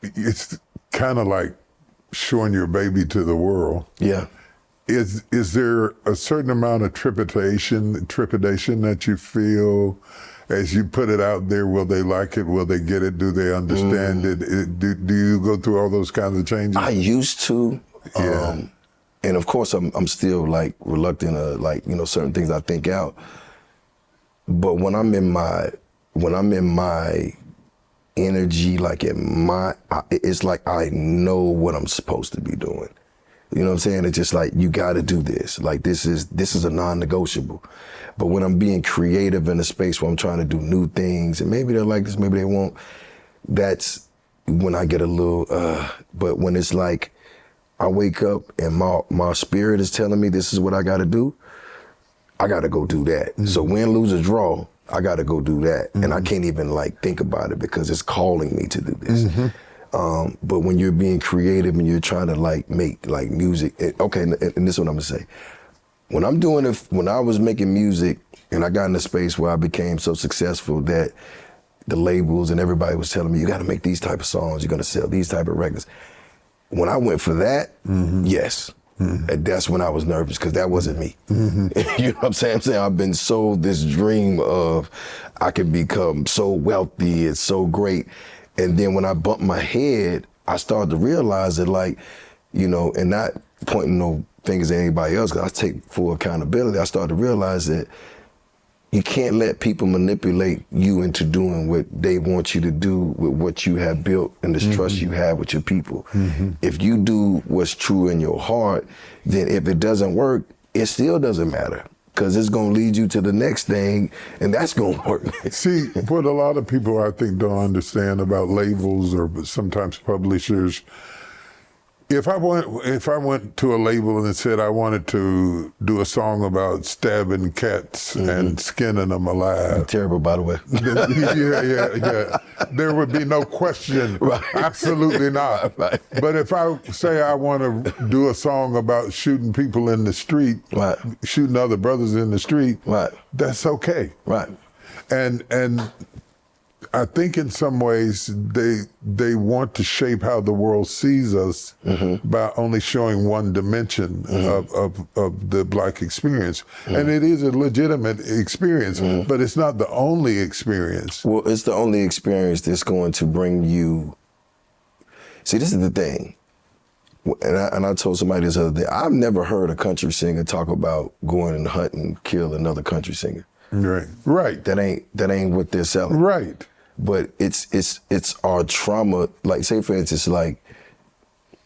it's kind of like showing your baby to the world. Yeah. Is there a certain amount of trepidation that you feel as you put it out there? Will they like it? Will they get it? Do they understand it? Do you go through all those kinds of changes? I used to. Yeah. And of course I'm still like reluctant to like, you know, certain things I think out. But when I'm in my energy, like it's like I know what I'm supposed to be doing. You know what I'm saying? It's just like, you got to do this. Like, this is a non-negotiable. But when I'm being creative in a space where I'm trying to do new things, and maybe they'll like this, maybe they won't, that's when I get a little, but when it's like, I wake up and my spirit is telling me this is what I got to do, I got to go do that. So win, lose, or draw, I got to go do that. And I can't even like think about it because it's calling me to do this. But when you're being creative and you're trying to like make like music, and this is what I'm gonna say. When I'm doing it, when I was making music and I got in a space where I became so successful that the labels and everybody was telling me, you gotta make these type of songs, you're gonna sell these type of records. When I went for that, yes. And that's when I was nervous because that wasn't me. You know what I'm saying? I've been sold this dream of I could become so wealthy, it's so great. And then when I bumped my head, I started to realize that, like, you know, and not pointing no fingers at anybody else, because I take full accountability, I started to realize that you can't let people manipulate you into doing what they want you to do with what you have built and the trust you have with your people. If you do what's true in your heart, then if it doesn't work, it still doesn't matter. Because it's going to lead you to the next thing, and that's going to work. See, what a lot of people, I think, don't understand about labels or sometimes publishers, if I went to a label and said I wanted to do a song about stabbing cats and skinning them alive. Terrible, by the way. Yeah. There would be no question. Right. Absolutely not. Right. But if I say I want to do a song about shooting people in the street, Right. shooting other brothers in the street, Right. that's okay. Right. And I think in some ways they want to shape how the world sees us by only showing one dimension of the Black experience. And it is a legitimate experience, but it's not the only experience. Well, it's the only experience that's going to bring you. See, this is the thing. And I told somebody this other day, I've never heard a country singer talk about going and hunt and kill another country singer. Right. That ain't what they're selling. Right. But it's our trauma. Like, say for instance, like,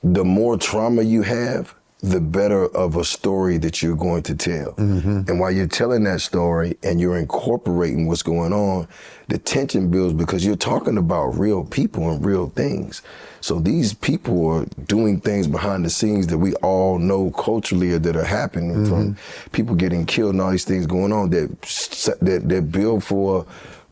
the more trauma you have, the better of a story that you're going to tell. And while you're telling that story and you're incorporating what's going on, the tension builds because you're talking about real people and real things. So these people are doing things behind the scenes that we all know culturally or that are happening, from people getting killed and all these things going on that build for a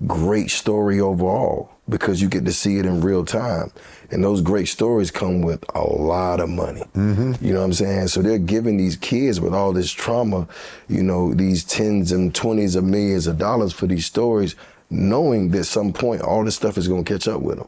great story overall, because you get to see it in real time. And those great stories come with a lot of money. You know what I'm saying? So they're giving these kids with all this trauma, you know, these tens and 20s of millions of dollars for these stories, knowing that at some point all this stuff is going to catch up with them.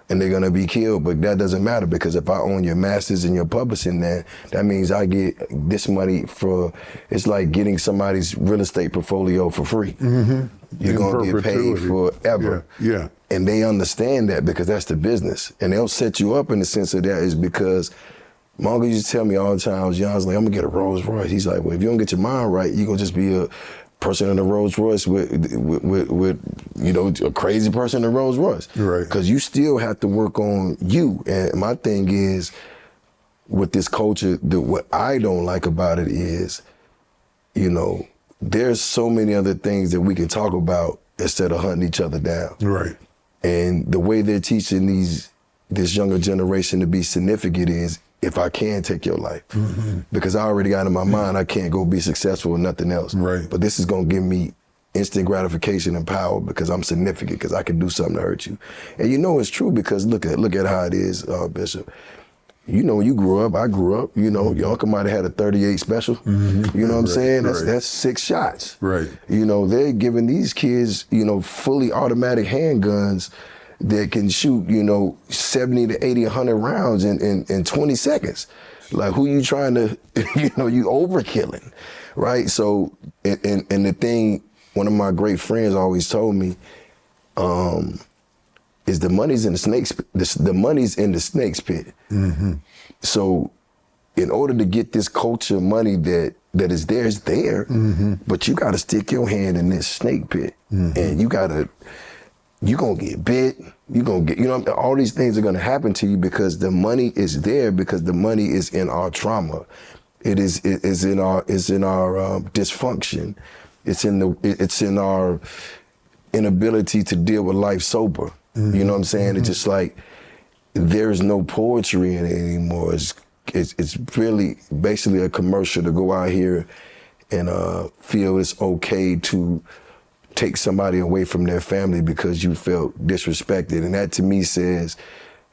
And they're gonna be killed, but that doesn't matter, because if I own your masters and your publishing, then that means I get this money for, it's like getting somebody's real estate portfolio for free. You're gonna get paid forever. Yeah. And they understand that, because that's the business. And they'll set you up in the sense of that is because my uncle used to tell me all the time, I was young, I was like, I'm gonna get a Rolls Royce. He's like, well, if you don't get your mind right, you're gonna just be a person in a Rolls Royce with you know, a crazy person in a Rolls Royce. Right. Because you still have to work on you. And my thing is, with this culture, what I don't like about it is, you know, there's so many other things that we can talk about instead of hunting each other down. Right. And the way they're teaching this younger generation to be significant is, if I can take your life. Because I already got in my mind, I can't go be successful with nothing else. Right. But this is gonna give me instant gratification and power because I'm significant, because I can do something to hurt you. And you know it's true, because look at how it is, Bishop. You know, when you grew up, I grew up, you know, your uncle might have had a 38 special. You know what I'm saying? That's 6 shots. Right. You know, they're giving these kids, you know, fully automatic handguns that can shoot, you know, 70 to 80, 100 rounds in 20 seconds. Like, who you trying to, you know, you overkilling, right? So, and the thing, one of my great friends always told me, is the money's in the money's in the snake's pit. So, in order to get this culture money that is there, it's there, but you got to stick your hand in this snake pit, and you gonna get bit. You gonna get, you know, all these things are gonna happen to you because the money is there, because the money is in our trauma. It is in our dysfunction. It's in our inability to deal with life sober. You know what I'm saying? It's just like, there is no poetry in it anymore. It's really basically a commercial to go out here and feel it's okay to take somebody away from their family because you felt disrespected. And that to me says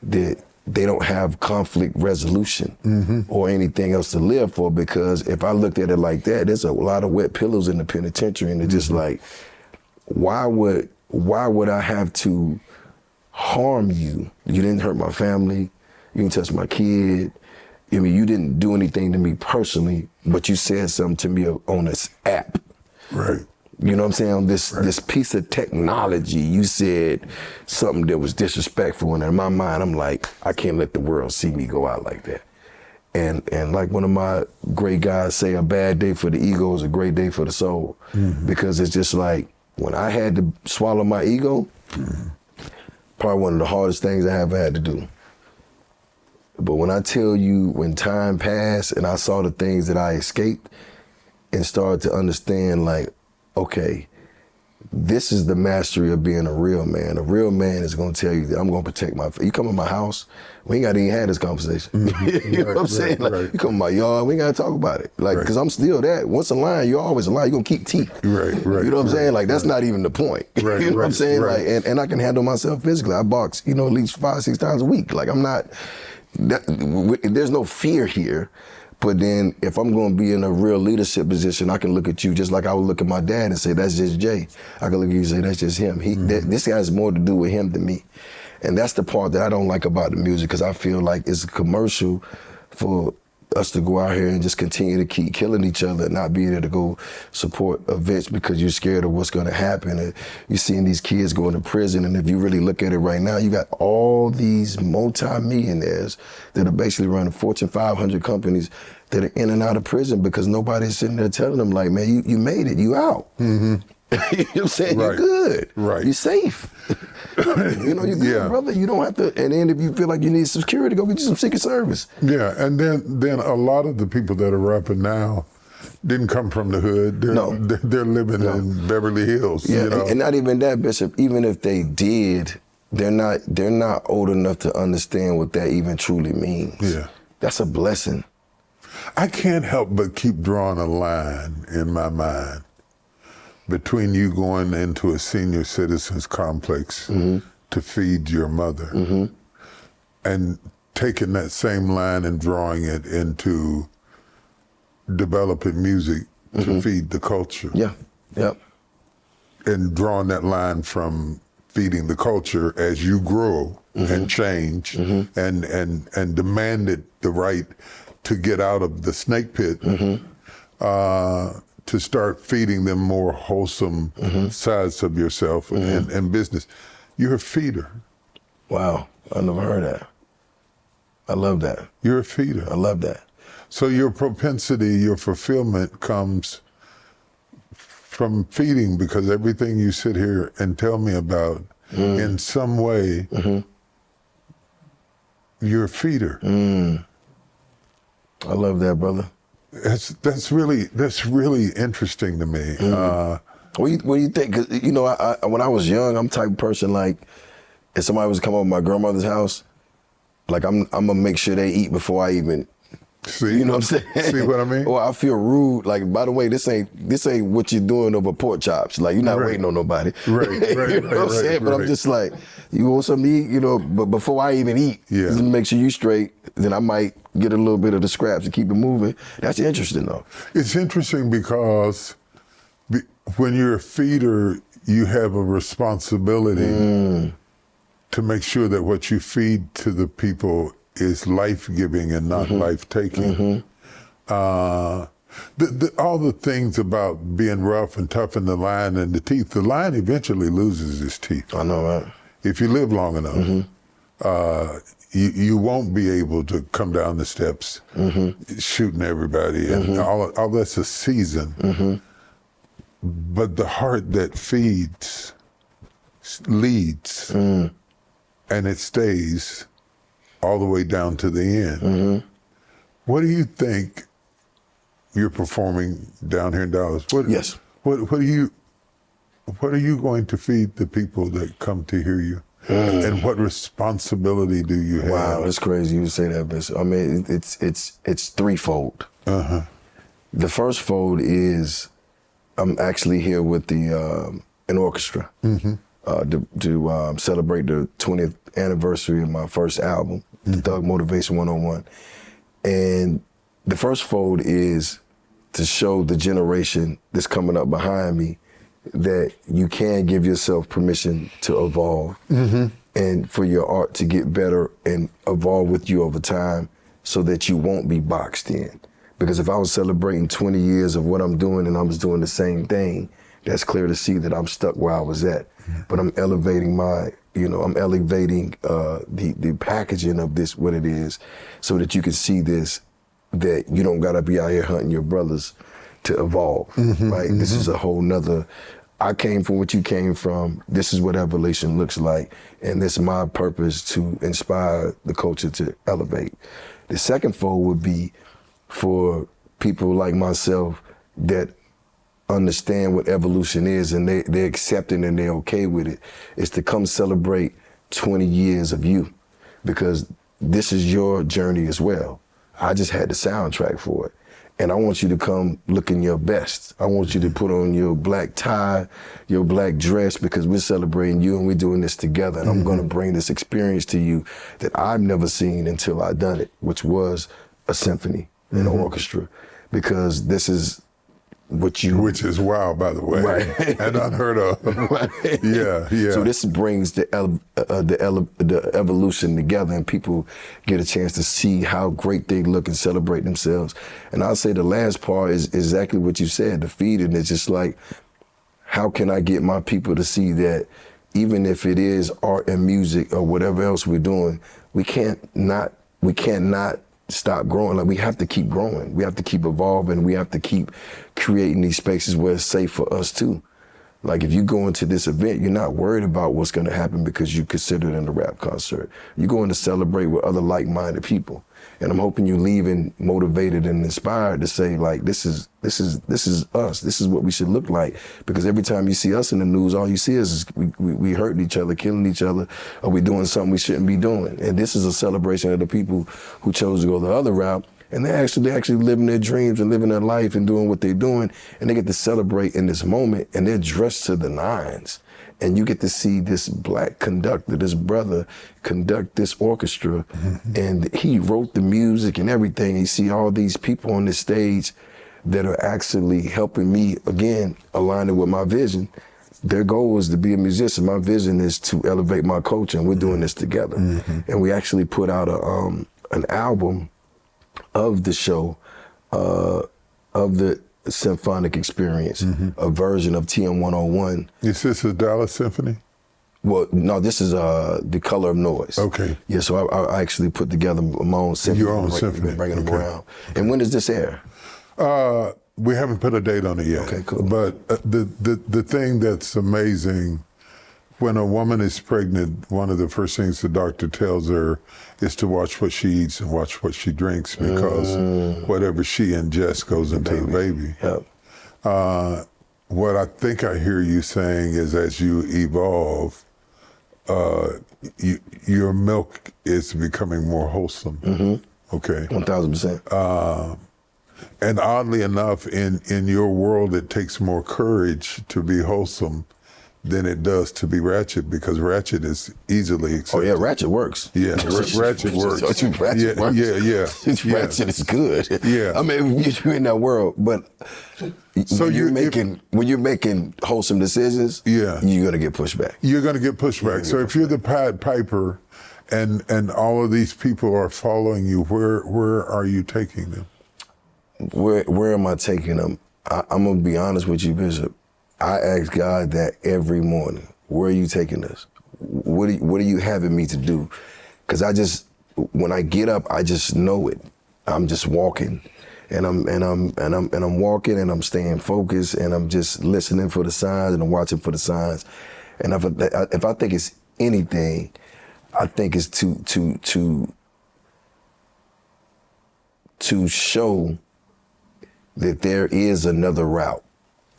that they don't have conflict resolution or anything else to live for, because if I looked at it like that, there's a lot of wet pillows in the penitentiary, and it's just like, why would I have to harm you? You didn't hurt my family, you didn't touch my kid, I mean, you didn't do anything to me personally, but you said something to me on this app. Right. You know what I'm saying? On this piece of technology, you said something that was disrespectful, and in my mind, I'm like, I can't let the world see me go out like that. And like one of my great guys say, a bad day for the ego is a great day for the soul, because it's just like, when I had to swallow my ego, probably one of the hardest things I ever had to do. But when I tell you, when time passed and I saw the things that I escaped and started to understand, like, okay, this is the mastery of being a real man. A real man is gonna tell you that I'm gonna protect my, you come in my house, we ain't gotta even have this conversation. You know what I'm saying? Like, you come in my yard, we ain't gotta talk about it. Like, cause I'm still that. Once a lion, you're always a lion, you're gonna keep teeth. You know what I'm saying? Like, that's not even the point. You know what I'm saying? Like, and I can handle myself physically. I box, you know, at least 5-6 times a week. Like, I'm not, there's no fear here. But then if I'm gonna be in a real leadership position, I can look at you just like I would look at my dad and say, that's just Jay. I can look at you and say, that's just him. This guy has more to do with him than me. And that's the part that I don't like about the music, because I feel like it's a commercial for us to go out here and just continue to keep killing each other and not be able to go support events because you're scared of what's gonna happen. And you're seeing these kids going to prison, and if you really look at it right now, you got all these multi-millionaires that are basically running Fortune 500 companies that are in and out of prison because nobody's sitting there telling them, like, man, you made it, you out. You know what I'm saying? You're good. You're safe. You know, you're good, brother. You don't have to, and then if you feel like you need some security, go get you some Secret Service. Yeah, and then a lot of the people that are rapping now didn't come from the hood. They're living in Beverly Hills. Yeah, you know? and not even that, Bishop. Even if they did, they're not old enough to understand what that even truly means. Yeah. That's a blessing. I can't help but keep drawing a line in my mind between you going into a senior citizens complex to feed your mother and taking that same line and drawing it into developing music to feed the culture. Yeah, yep. And drawing that line from feeding the culture as you grow and change and demanded the right to get out of the snake pit, to start feeding them more wholesome sides of yourself and business. You're a feeder. Wow, I never heard that. I love that. You're a feeder. I love that. So your propensity, your fulfillment comes from feeding, because everything you sit here and tell me about, in some way, you're a feeder. I love that, brother. That's really interesting to me. What do you think? 'Cause, you know, when I was young, I'm the type of person, like, if somebody was to come over to my grandmother's house, like, I'm gonna make sure they eat before I even. See, You know what I'm saying? See what I mean? Or I feel rude. Like, by the way, this ain't what you're doing over pork chops. Like, you're not waiting on nobody. Right. You know what I'm saying? But I'm just like, you want something to eat, you know, but before I even eat, just to make sure you straight, then I might get a little bit of the scraps and keep it moving. That's interesting, though. It's interesting because when you're a feeder, you have a responsibility to make sure that what you feed to the people is life-giving and not life-taking. All the things about being rough and tough in the lion and the teeth, the lion eventually loses his teeth. I know, right? If you live long enough, you won't be able to come down the steps shooting everybody, and all that's a season. But the heart that feeds leads, and it stays all the way down to the end. What do you think you're performing down here in Dallas? Yes. What are you going to feed the people that come to hear you? And what responsibility do you have? Wow, that's crazy you say that, but I mean, it's threefold. The first fold is I'm actually here with an orchestra to celebrate the 20th anniversary of my first album, Thug Motivation 101. And the first fold is to show the generation that's coming up behind me that you can give yourself permission to evolve and for your art to get better and evolve with you over time so that you won't be boxed in. Because if I was celebrating 20 years of what I'm doing and I was doing the same thing, that's clear to see that I'm stuck where I was at. But I'm elevating the packaging of this, what it is, so that you can see this, that you don't gotta be out here hunting your brothers to evolve, right? This is a whole nother, I came from what you came from, this is what evolution looks like, and this is my purpose to inspire the culture to elevate. The second fold would be for people like myself that understand what evolution is and they're accepting and they're okay with it, is to come celebrate 20 years of you, because this is your journey as well. I just had the soundtrack for it. And I want you to come looking your best. I want you to put on your black tie, your black dress, because we're celebrating you and we're doing this together. And I'm gonna bring this experience to you that I've never seen until I done it, which was a symphony and an orchestra, because this is what you... Which is wild, by the way, right. and unheard of. Right. Yeah. So this brings the evolution together, and people get a chance to see how great they look and celebrate themselves. And I'll say the last part is exactly what you said, the feeding. It's just like, how can I get my people to see that even if it is art and music or whatever else we're doing, we can't not stop growing. Like, we have to keep growing. We have to keep evolving. We have to keep creating these spaces where it's safe for us too. Like, if you go into this event, you're not worried about what's gonna happen because you consider it in a rap concert. You're going to celebrate with other like-minded people. And I'm hoping you leaving motivated and inspired to say, like, this is us. This is what we should look like. Because every time you see us in the news, all you see is we hurting each other, killing each other, or we doing something we shouldn't be doing. And this is a celebration of the people who chose to go the other route. And they're actually living their dreams and living their life and doing what they're doing. And they get to celebrate in this moment, and they're dressed to the nines. And you get to see this black conductor, this brother, conduct this orchestra. And he wrote the music and everything. You see all these people on this stage that are actually helping me, again, aligning with my vision. Their goal is to be a musician. My vision is to elevate my culture, and we're doing this together. And we actually put out an album of the show, of the symphonic experience, a version of TM 101. Is this a Dallas Symphony? Well, no, this is The Color of Noise. Okay. Yeah, so I actually put together my own symphony. Your own symphony. Bringing them around. And when does this air? We haven't put a date on it yet. Okay, cool. But the thing that's amazing when a woman is pregnant, one of the first things the doctor tells her is to watch what she eats and watch what she drinks, because whatever she ingests goes into the baby. Yep. What I think I hear you saying is, as you evolve, your milk is becoming more wholesome. Okay. 1000%. And oddly enough, in your world, it takes more courage to be wholesome than it does to be ratchet, because ratchet is easily accepted. Oh yeah, ratchet works. Yeah, ratchet works. Ratchet works. Ratchet is good. Yeah. I mean, you're in that world, but So when you're making wholesome decisions, Yeah. you're gonna get pushback. You're going to get pushback. So if you're the Pied Piper, and all of these people are following you, where are you taking them? Where am I taking them? I'm gonna be honest with you, Bishop. I ask God that every morning. Where are you taking us? What are you having me to do? Because when I get up, I just know it. I'm just walking, and I'm walking, and I'm staying focused, and I'm just listening for the signs, and I'm watching for the signs. And if I think it's anything, I think it's to show that there is another route.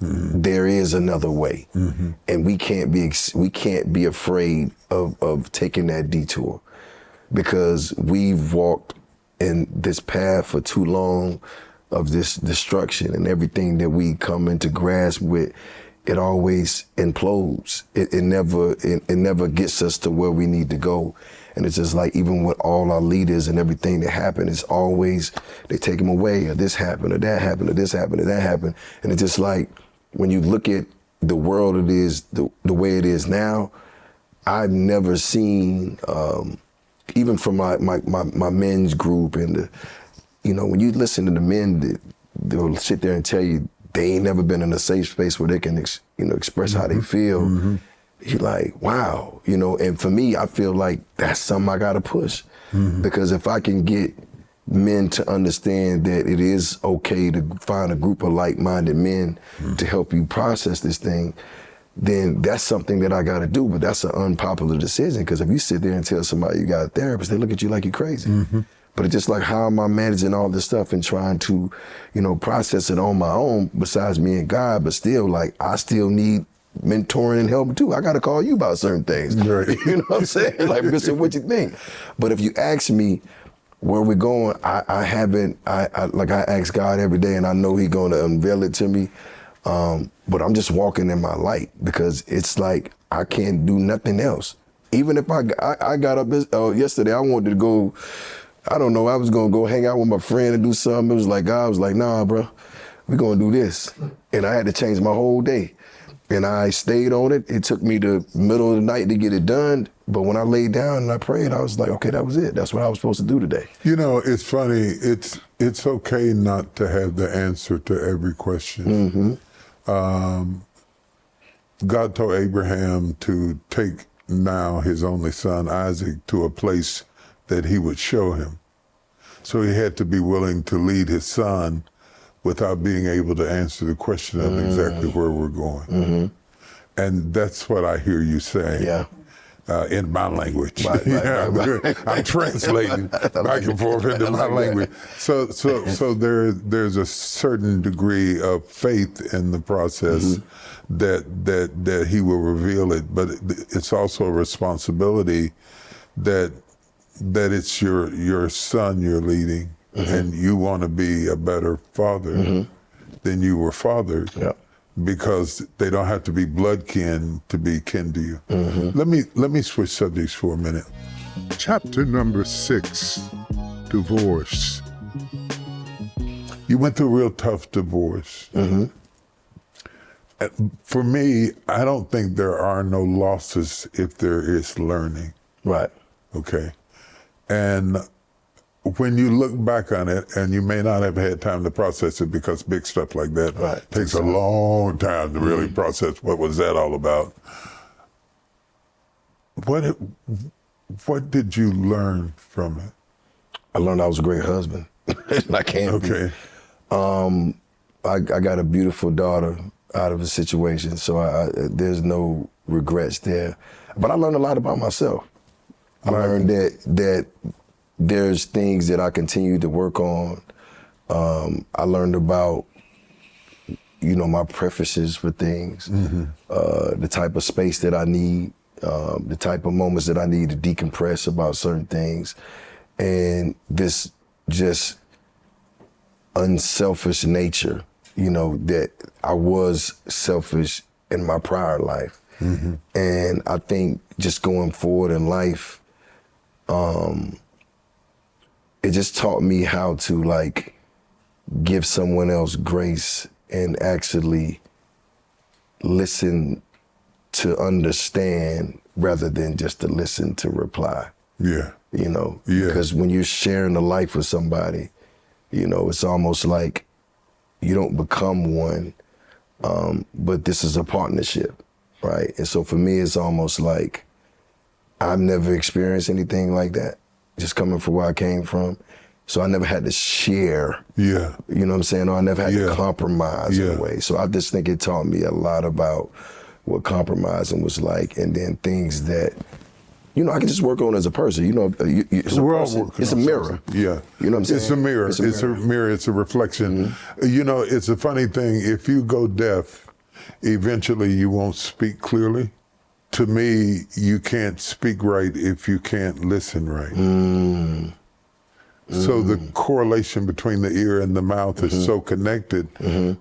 There is another way, and we can't be afraid of taking that detour, because we've walked in this path for too long of this destruction, and everything that we come into grasp with, it always implodes. It never gets us to where we need to go. And it's just like, even with all our leaders and everything that happened, it's always, they take them away, or this happened, or that happened, or this happened, or that happened. And it's just like, when you look at the world it is, the way it is now, I've never seen, even from my men's group, and when you listen to the men, they'll sit there and tell you they ain't never been in a safe space where they can express how they feel. You're like, wow, and for me, I feel like that's something I gotta push, because if I can get men to understand that it is okay to find a group of like-minded men to help you process this thing, then that's something that I gotta do. But that's an unpopular decision, because if you sit there and tell somebody you got a therapist, they look at you like you're crazy. But it's just like, how am I managing all this stuff and trying to, process it on my own, besides me and God, but still, like, I still need mentoring and help too. I gotta call you about certain things. Right. You know what I'm saying? Like, Bishop, what you think? But if you ask me where we're going, I ask God every day, and I know He's gonna unveil it to me. But I'm just walking in my light, because it's like, I can't do nothing else. Even if I got up yesterday, I wanted to go, I don't know, I was gonna go hang out with my friend and do something. It was like, God was like, nah, bro, we're gonna do this. And I had to change my whole day. And I stayed on it. It took me the middle of the night to get it done. But when I laid down and I prayed, I was like, okay, that was it. That's what I was supposed to do today. It's funny. It's okay not to have the answer to every question. God told Abraham to take now his only son, Isaac, to a place that He would show him. So he had to be willing to lead his son without being able to answer the question of exactly where we're going. And that's what I hear you saying. Yeah. In my language. Right. I'm translating back and forth into my language. So there's a certain degree of faith in the process that He will reveal it, but it's also a responsibility that it's your son you're leading, and you want to be a better father than you were fathered. Yeah. Because they don't have to be blood kin to be kin to you. Let me switch subjects for a minute. Chapter number 6, divorce. You went through a real tough divorce. For me, I don't think there are no losses if there is learning. Right. Okay. And when you look back on it, and you may not have had time to process it, because big stuff like that takes a long time to really process what was that all about. What did you learn from it? I learned I was a great husband. I can't be. I got a beautiful daughter out of a situation, so there's no regrets there. But I learned a lot about myself. I learned that there's things that I continue to work on. I learned about, my preferences for things, the type of space that I need, the type of moments that I need to decompress about certain things, and this just unselfish nature, that I was selfish in my prior life. And I think just going forward in life, it just taught me how to give someone else grace and actually listen to understand rather than just to listen to reply. Yeah. Because when you're sharing a life with somebody, it's almost like you don't become one, but this is a partnership, right? And so for me, it's almost like I've never experienced anything like that, just coming from where I came from. So I never had to share, you know what I'm saying? Or I never had to compromise in a way. So I just think it taught me a lot about what compromising was like, and then things that, I can just work on as a person. It's a mirror. Yeah. You know what I'm saying? It's a mirror. It's a reflection. It's a funny thing. If you go deaf, eventually you won't speak clearly. To me, you can't speak right if you can't listen right. So the correlation between the ear and the mouth is so connected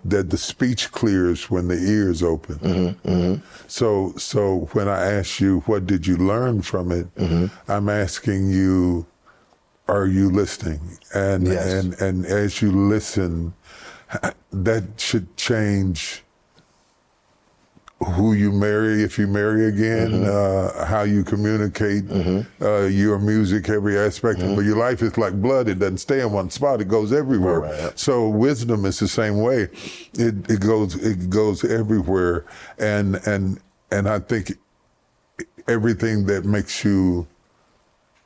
that the speech clears when the ear is open. So when I ask you, what did you learn from it? I'm asking you, are you listening? And as you listen, that should change who you marry, if you marry again, how you communicate, your music, every aspect of your life is like blood. It doesn't stay in one spot, it goes everywhere. Right. So wisdom is the same way. It goes everywhere. And I think everything that makes you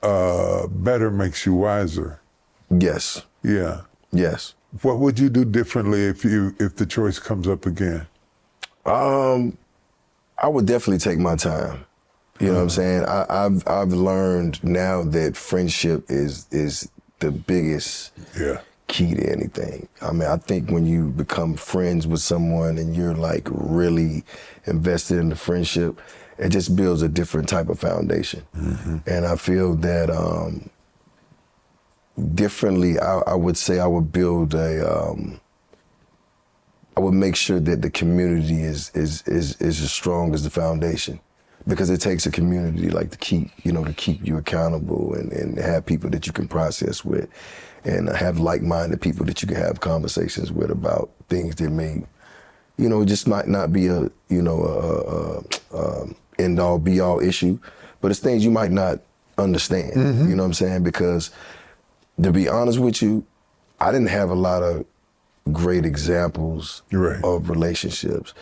better makes you wiser. Yes. Yeah. Yes. What would you do differently if the choice comes up again? I would definitely take my time. You know what I'm saying? I've learned now that friendship is the biggest key to anything. I mean, I think when you become friends with someone and you're really invested in the friendship, it just builds a different type of foundation. And I feel that differently, I would say I would build I would make sure that the community is as strong as the foundation, because it takes a community to keep you accountable and have people that you can process with, and have like-minded people that you can have conversations with about things that may, just might not be a end-all be-all issue, but it's things you might not understand. You know what I'm saying? Because to be honest with you, I didn't have a lot of great examples of relationships.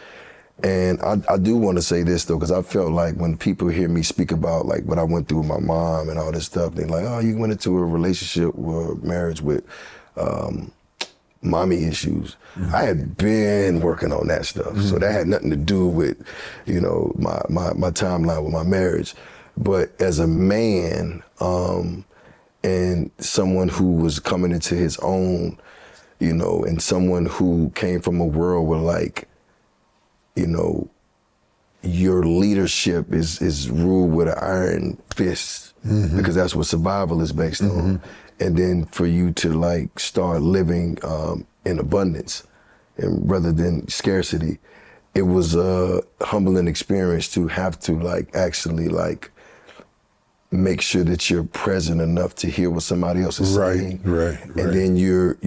And I do want to say this though, because I felt like when people hear me speak about what I went through with my mom and all this stuff, they're like, oh, you went into a relationship or marriage with mommy issues. I had been working on that stuff. So that had nothing to do with, my timeline with my marriage. But as a man, and someone who was coming into his own, and someone who came from a world where your leadership is ruled with an iron fist, because that's what survival is based on. And then for you to start living in abundance and rather than scarcity, it was a humbling experience to have to actually make sure that you're present enough to hear what somebody else is saying. Right. And then you're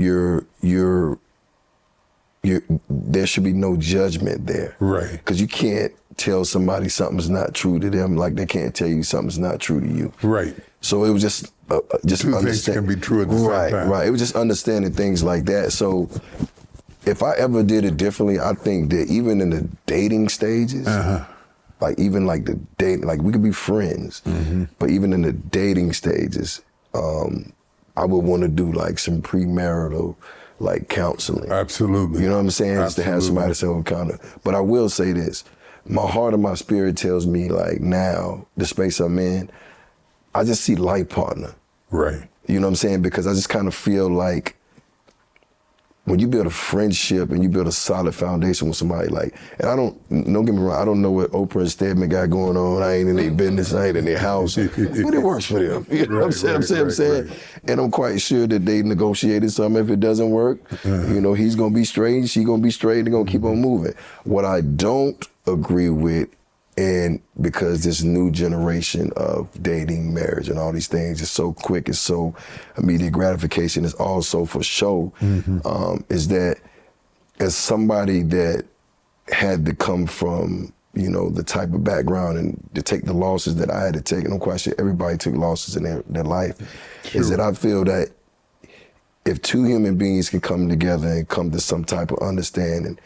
there should be no judgment there. Right. Because you can't tell somebody something's not true to them like they can't tell you something's not true to you. Right. So it was just two things can be true at the same time. Right. It was just understanding things like that. So if I ever did it differently, I think that even in the dating stages, even the date, we could be friends, but even in the dating stages, I would want to do some premarital counseling. Absolutely. You know what I'm saying? Just to have somebody to say, But I will say this, my heart and my spirit tells me like now, the space I'm in, I just see life partner. Right. You know what I'm saying? Because I just kind of feel like when you build a friendship and you build a solid foundation with somebody, like, and don't get me wrong, I don't know what Oprah and Stedman got going on. I ain't in their business, I ain't in their house, but it works for them. You know what I'm saying? And I'm quite sure that they negotiated something. If it doesn't work, you know, he's gonna be straight, she gonna be straight, they're gonna keep on moving. What I don't agree with, and because this new generation of dating, marriage, and all these things is so quick, it's so immediate gratification, it's also for show, is that as somebody that had to come from, you know, the type of background and to take the losses that I had to take, and I'm quite sure everybody took losses in their life, is that I feel that if two human beings can come together and come to some type of understanding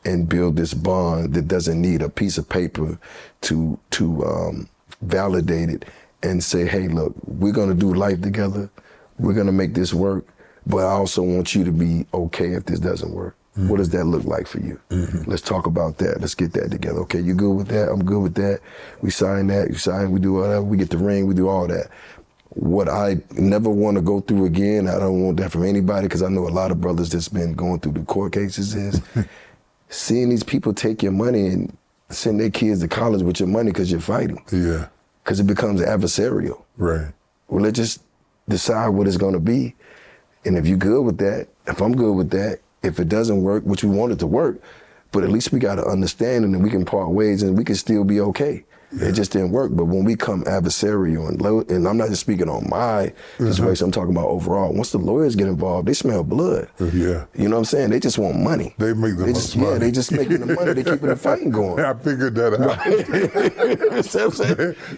and build this bond that doesn't need a piece of paper to validate it and say, hey, look, we're gonna do life together, we're gonna make this work, but I also want you to be okay if this doesn't work. What does that look like for you? Let's talk about that. Let's get that together. Okay, you good with that? I'm good with that. We sign that, you sign, we do whatever, we get the ring, we do all that. What I never want to go through again, I don't want that from anybody, because I know a lot of brothers that's been going through the court cases, is seeing these people take your money and send their kids to college with your money because you're fighting. Yeah. Because it becomes adversarial. Right. Well, let's just decide what it's going to be. And if you're good with that, if I'm good with that, if it doesn't work, which we want it to work, but at least we got to understand and then we can part ways and we can still be okay. It just didn't work. But when we come adversarial, and I'm not just speaking on my situation, I'm talking about overall. Once the lawyers get involved, they smell blood. Yeah. You know what I'm saying? They just want money. They make the most money. Yeah, they just making the money. They keeping the fighting going. I figured that out.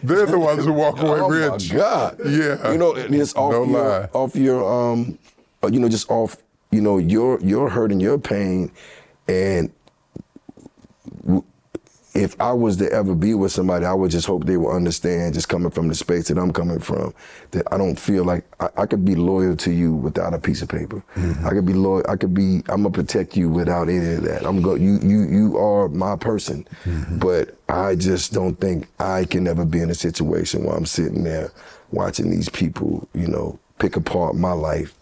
They're the ones who walk away rich. Oh my God. Yeah. You know, it's off No your, lie. off your, you know, just off, you know, your hurt and your pain. And if I was to ever be with somebody, I would just hope they will understand, just coming from the space that I'm coming from, that I don't feel like I could be loyal to you without a piece of paper. I could be loyal. I'm gonna protect you without any of that. You are my person, but I just don't think I can ever be in a situation where I'm sitting there watching these people, you know, pick apart my life.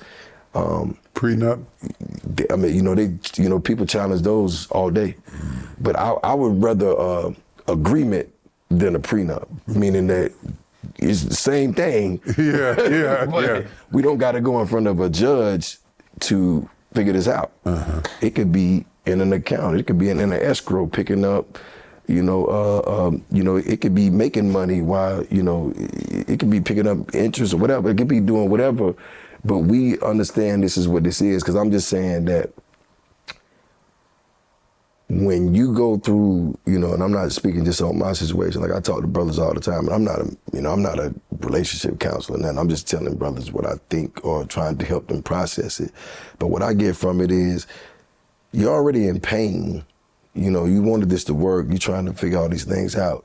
Prenup? I mean, you know, people challenge those all day, but I would rather agreement than a prenup, meaning that it's the same thing. Yeah. We don't got to go in front of a judge to figure this out. It could be in an account. It could be in an escrow, picking up. You know, it could be making money while, you know, it could be picking up interest or whatever. It could be doing whatever. But we understand this is what this is, because I'm just saying that when you go through, you know, and I'm not speaking just on my situation, like I talk to brothers all the time, and I'm not a relationship counselor, and I'm just telling brothers what I think or trying to help them process it. But what I get from it is, you're already in pain. You know, you wanted this to work, you're trying to figure all these things out.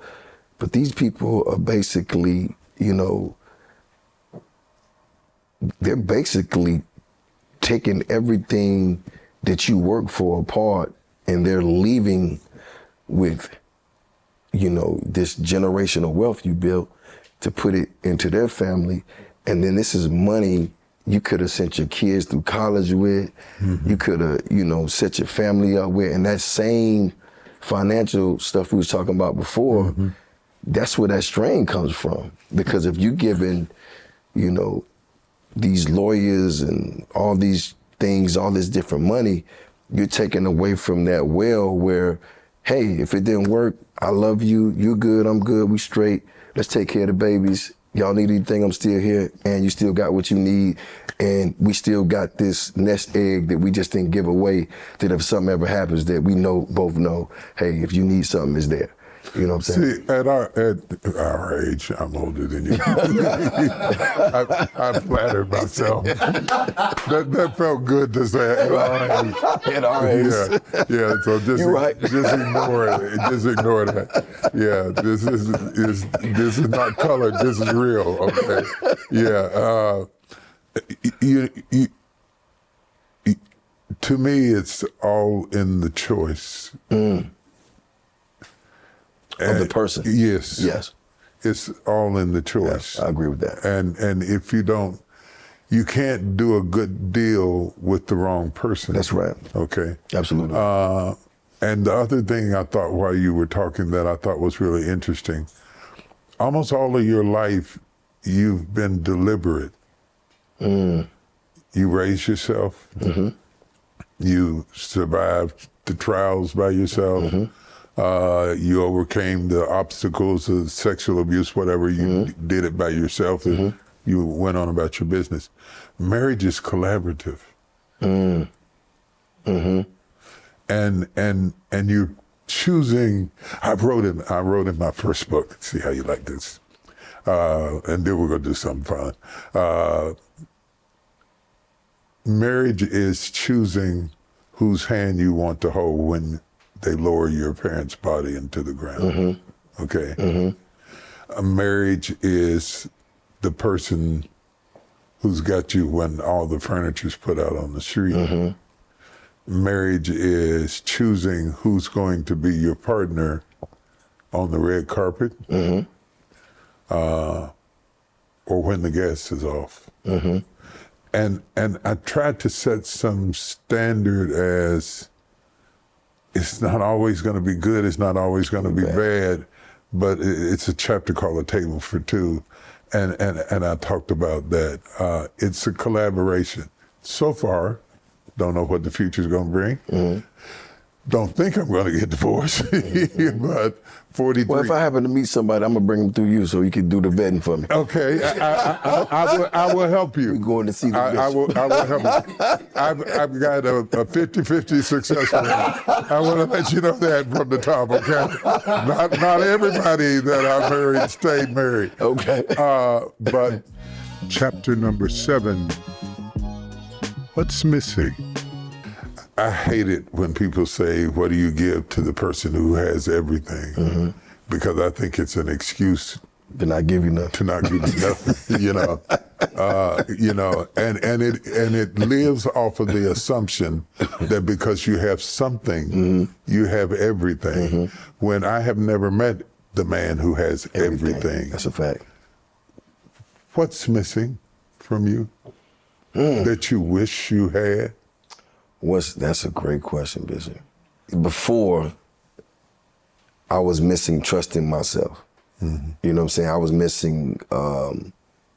But these people are basically, you know, they're basically taking everything that you work for apart, and they're leaving with, you know, this generational wealth you built to put it into their family. And then this is money you could have sent your kids through college with, you could have, you know, set your family up with, and that same financial stuff we was talking about before, that's where that strain comes from. Because if you giving, you know, these lawyers and all these things, all this different money, you're taking away from that well where, hey, if it didn't work, I love you, you're good, I'm good, we straight, let's take care of the babies. Y'all need anything, I'm still here, and you still got what you need, and we still got this nest egg that we just didn't give away, that if something ever happens that we both know, hey, if you need something, it's there. You know what I'm saying? See, at our age, I'm older than you. I flattered myself. That felt good to say at our age. At our age. Yeah. So You're right. just ignore it. Just ignore that. Yeah. This is not colored. This is real. Okay. Yeah. To me, it's all in the choice. of the person. Yes. Yes. It's all in the choice. I agree with that. And if you don't, you can't do a good deal with the wrong person. That's right. Okay. Absolutely. And the other thing I thought while you were talking that I thought was really interesting, almost all of your life, you've been deliberate. You raised yourself. You survived the trials by yourself. You overcame the obstacles of sexual abuse, whatever. You did it by yourself. You went on about your business. Marriage is collaborative. And you're choosing. I wrote in my first book. See how you like this. And then we're gonna do something fun. Marriage is choosing whose hand you want to hold when they lower your parents' body into the ground. Okay. A marriage is the person who's got you when all the furniture's put out on the street. Marriage is choosing who's going to be your partner on the red carpet, or when the gas is off. And I tried to set some standard as it's not always going to be good, it's not always going to be bad, but it's a chapter called A Table for Two. And I talked about that. It's a collaboration. So far, don't know what the future's going to bring. Don't think I'm going to get divorced, but 43. Well, if I happen to meet somebody, I'm gonna bring them through you so you can do the vetting for me. Okay, I will help you. We're going to see the I will help you. I've got a 50-50 success rate. I want to let you know that from the top, okay? Not everybody that I married stayed married. Okay. But chapter number 7, what's missing? I hate it when people say, what do you give to the person who has everything? Because I think it's an excuse to not give you nothing. To not give you nothing, and it lives off of the assumption that because you have something, you have everything. When I have never met the man who has everything. That's a fact. What's missing from you that you wish you had? That's a great question, Bishop. Before, I was missing trusting myself. You know what I'm saying? I was missing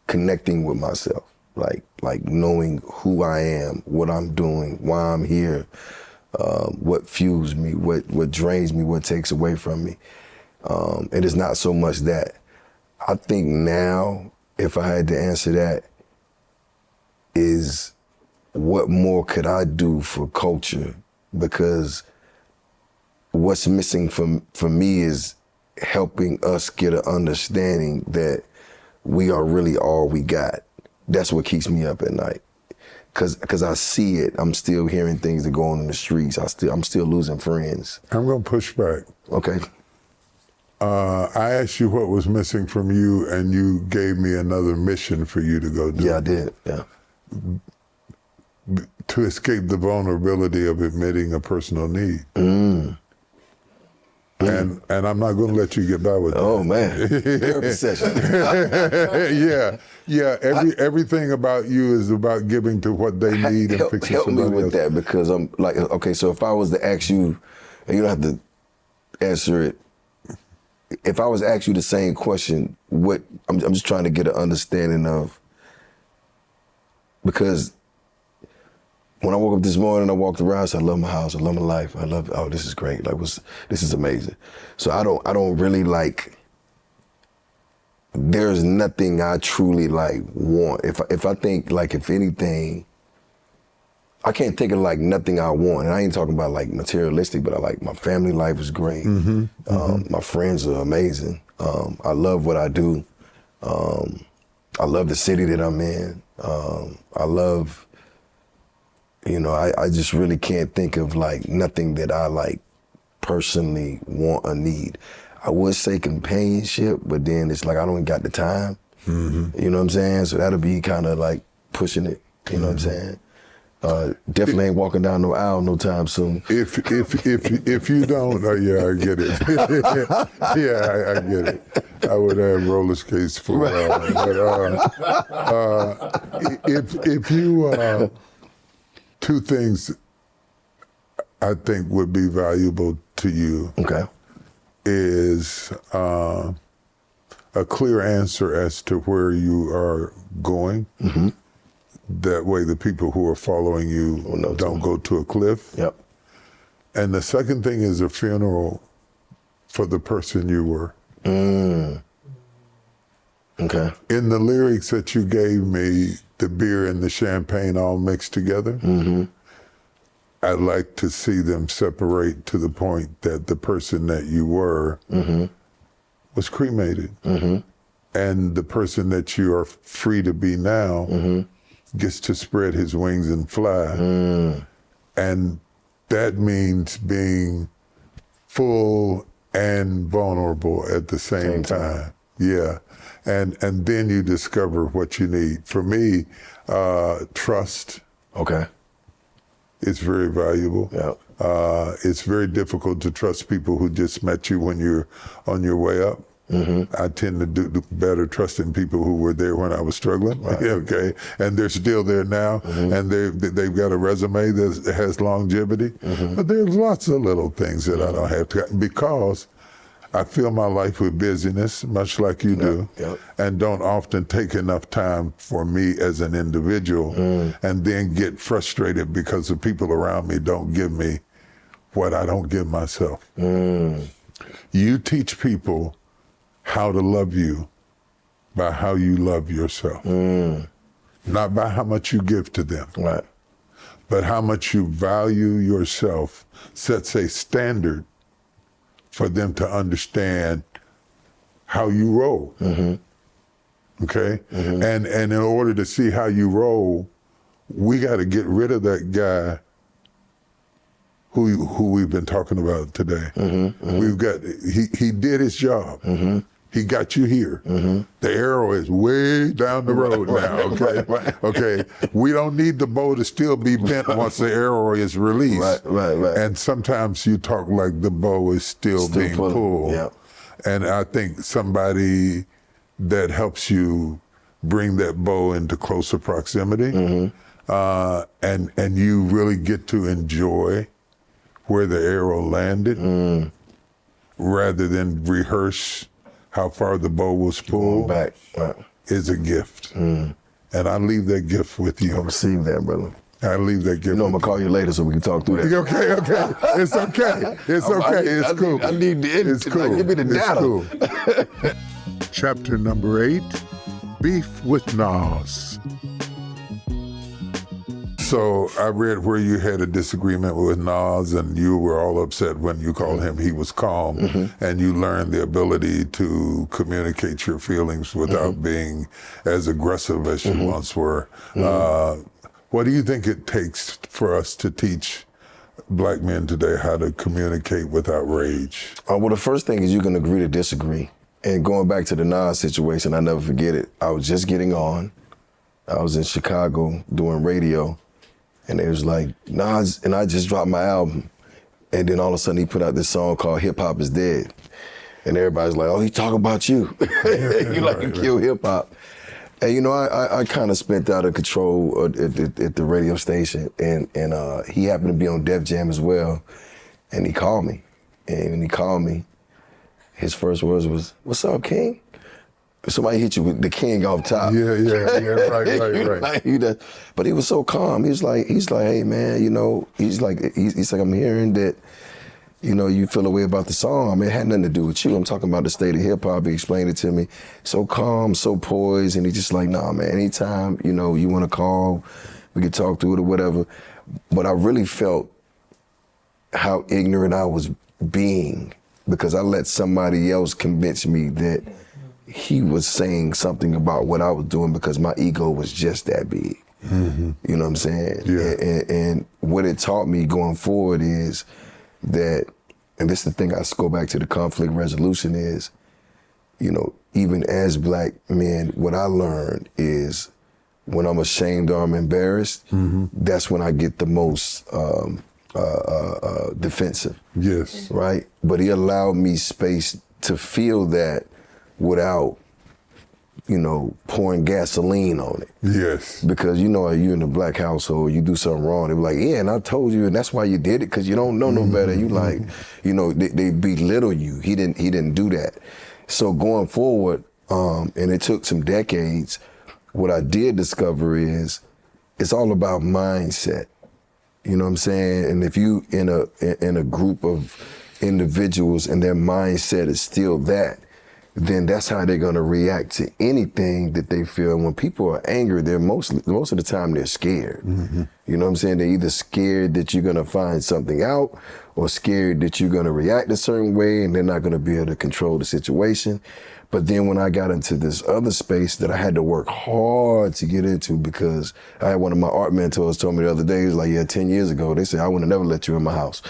connecting with myself, like knowing who I am, what I'm doing, why I'm here, what fuels me, what drains me, what takes away from me. It is not so much that. I think now, if I had to answer that, is what more could I do for culture? Because what's missing for me is helping us get an understanding that we are really all we got. That's what keeps me up at night. Cause I see it. I'm still hearing things that go on in the streets. I'm still losing friends. I'm gonna push back. Okay. I asked you what was missing from you, and you gave me another mission for you to go do. Yeah, I did. Yeah. To escape the vulnerability of admitting a personal need. And I'm not going to let you get by with that. Oh man, therapy session. yeah. Everything about you is about giving to what they need and fixing help somebody me with else. that, because I'm like, okay, so if I was to ask you, and you don't have to answer it. If I was to ask you the same question, what I'm just trying to get an understanding of, because when I woke up this morning, I walked around, I said, I love my house, I love my life, this is great, this is amazing. So I don't really there's nothing I truly want. If I think if anything, I can't think of nothing I want. And I ain't talking about materialistic, but my family life is great. My friends are amazing. I love what I do. I love the city that I'm in. I love, I just really can't think of nothing that I personally want or need. I would say companionship, but then it's I don't got the time. You know what I'm saying? So that'll be kind of pushing it. You know what I'm saying? Definitely ain't walking down no aisle no time soon. If you don't, yeah, I get it. Yeah, I get it. I would have roller skates for a while. But if you, two things I think would be valuable to you. Okay. Is a clear answer as to where you are going. Mm-hmm. That way the people who are following you don't go to a cliff. Yep. And the second thing is a funeral for the person you were. Okay. In the lyrics that you gave me, the beer and the champagne all mixed together, I'd like to see them separate to the point that the person that you were was cremated. And the person that you are free to be now gets to spread his wings and fly. And that means being full and vulnerable at the same time. Yeah. And then you discover what you need. For me, trust. Okay. It's very valuable. Yep. It's very difficult to trust people who just met you when you're on your way up. I tend to do better trusting people who were there when I was struggling. Right. Okay, and they're still there now, and they've got a resume that has longevity. But there's lots of little things that I don't have to, because I fill my life with busyness, much like you do, and don't often take enough time for me as an individual, and then get frustrated because the people around me don't give me what I don't give myself. You teach people how to love you by how you love yourself. Not by how much you give to them. Right. But how much you value yourself sets a standard for them to understand how you roll. Okay? And in order to see how you roll, we got to get rid of that guy who we've been talking about today. We've got, he did his job. He got you here. The arrow is way down the road now, okay? Okay, we don't need the bow to still be bent once the arrow is released. Right. And sometimes you talk like the bow is still being pulled. Yep. And I think somebody that helps you bring that bow into closer proximity, and you really get to enjoy where the arrow landed, rather than rehearse how far the bow was pulled, back. is a gift. And I leave that gift with you. I receive that, brother. I leave that gift. You know, I'm gonna call you later so we can talk through that. Okay. It's okay. It's okay. It's cool. I need the It's cool. Give me the data. It's cool. Chapter number 8, Beef with Nas. So I read where you had a disagreement with Nas and you were all upset when you called him He Was Calm, and you learned the ability to communicate your feelings without being as aggressive as you once were. What do you think it takes for us to teach Black men today how to communicate without rage? Well, the first thing is you can agree to disagree. And going back to the Nas situation, I never forget it. I was just getting on. I was in Chicago doing radio. And it was like, Nas, and I just dropped my album. And then all of a sudden he put out this song called Hip Hop Is Dead. And everybody's like, oh, he talking about you. You killed hip hop. And you know, I kind of spent out of control at the radio station. And he happened to be on Def Jam as well. And he called me. And when he called me, his first words was, what's up, King? Somebody hit you with the king off top. Yeah, right. But he was so calm. He's like, hey man, you know, he's like, I'm hearing that, you know, you feel a way about the song. I mean, it had nothing to do with you. I'm talking about the state of hip hop. He explained it to me. So calm, so poised, and he just like, nah, man, anytime, you know, you want to call, we can talk through it or whatever. But I really felt how ignorant I was being because I let somebody else convince me that he was saying something about what I was doing because my ego was just that big. You know what I'm saying? Yeah. And what it taught me going forward is that, and this is the thing, I go back to the conflict resolution is, you know, even as Black men, what I learned is when I'm ashamed or I'm embarrassed, that's when I get the most defensive. Yes. Right? But he allowed me space to feel that without, pouring gasoline on it. Yes. Because you in a black household, you do something wrong, they be like, yeah, and I told you, and that's why you did it, because you don't know no better. You like, they belittle you. He didn't do that. So going forward, and it took some decades, what I did discover is it's all about mindset. You know what I'm saying? And if you in a group of individuals and their mindset is still that, then that's how they're gonna react to anything that they feel. And when people are angry, they're most of the time they're scared. You know what I'm saying? They're either scared that you're gonna find something out or scared that you're gonna react a certain way and they're not gonna be able to control the situation. But then when I got into this other space that I had to work hard to get into, because I had one of my art mentors told me the other day, he was like, 10 years ago, they said, I would have never let you in my house.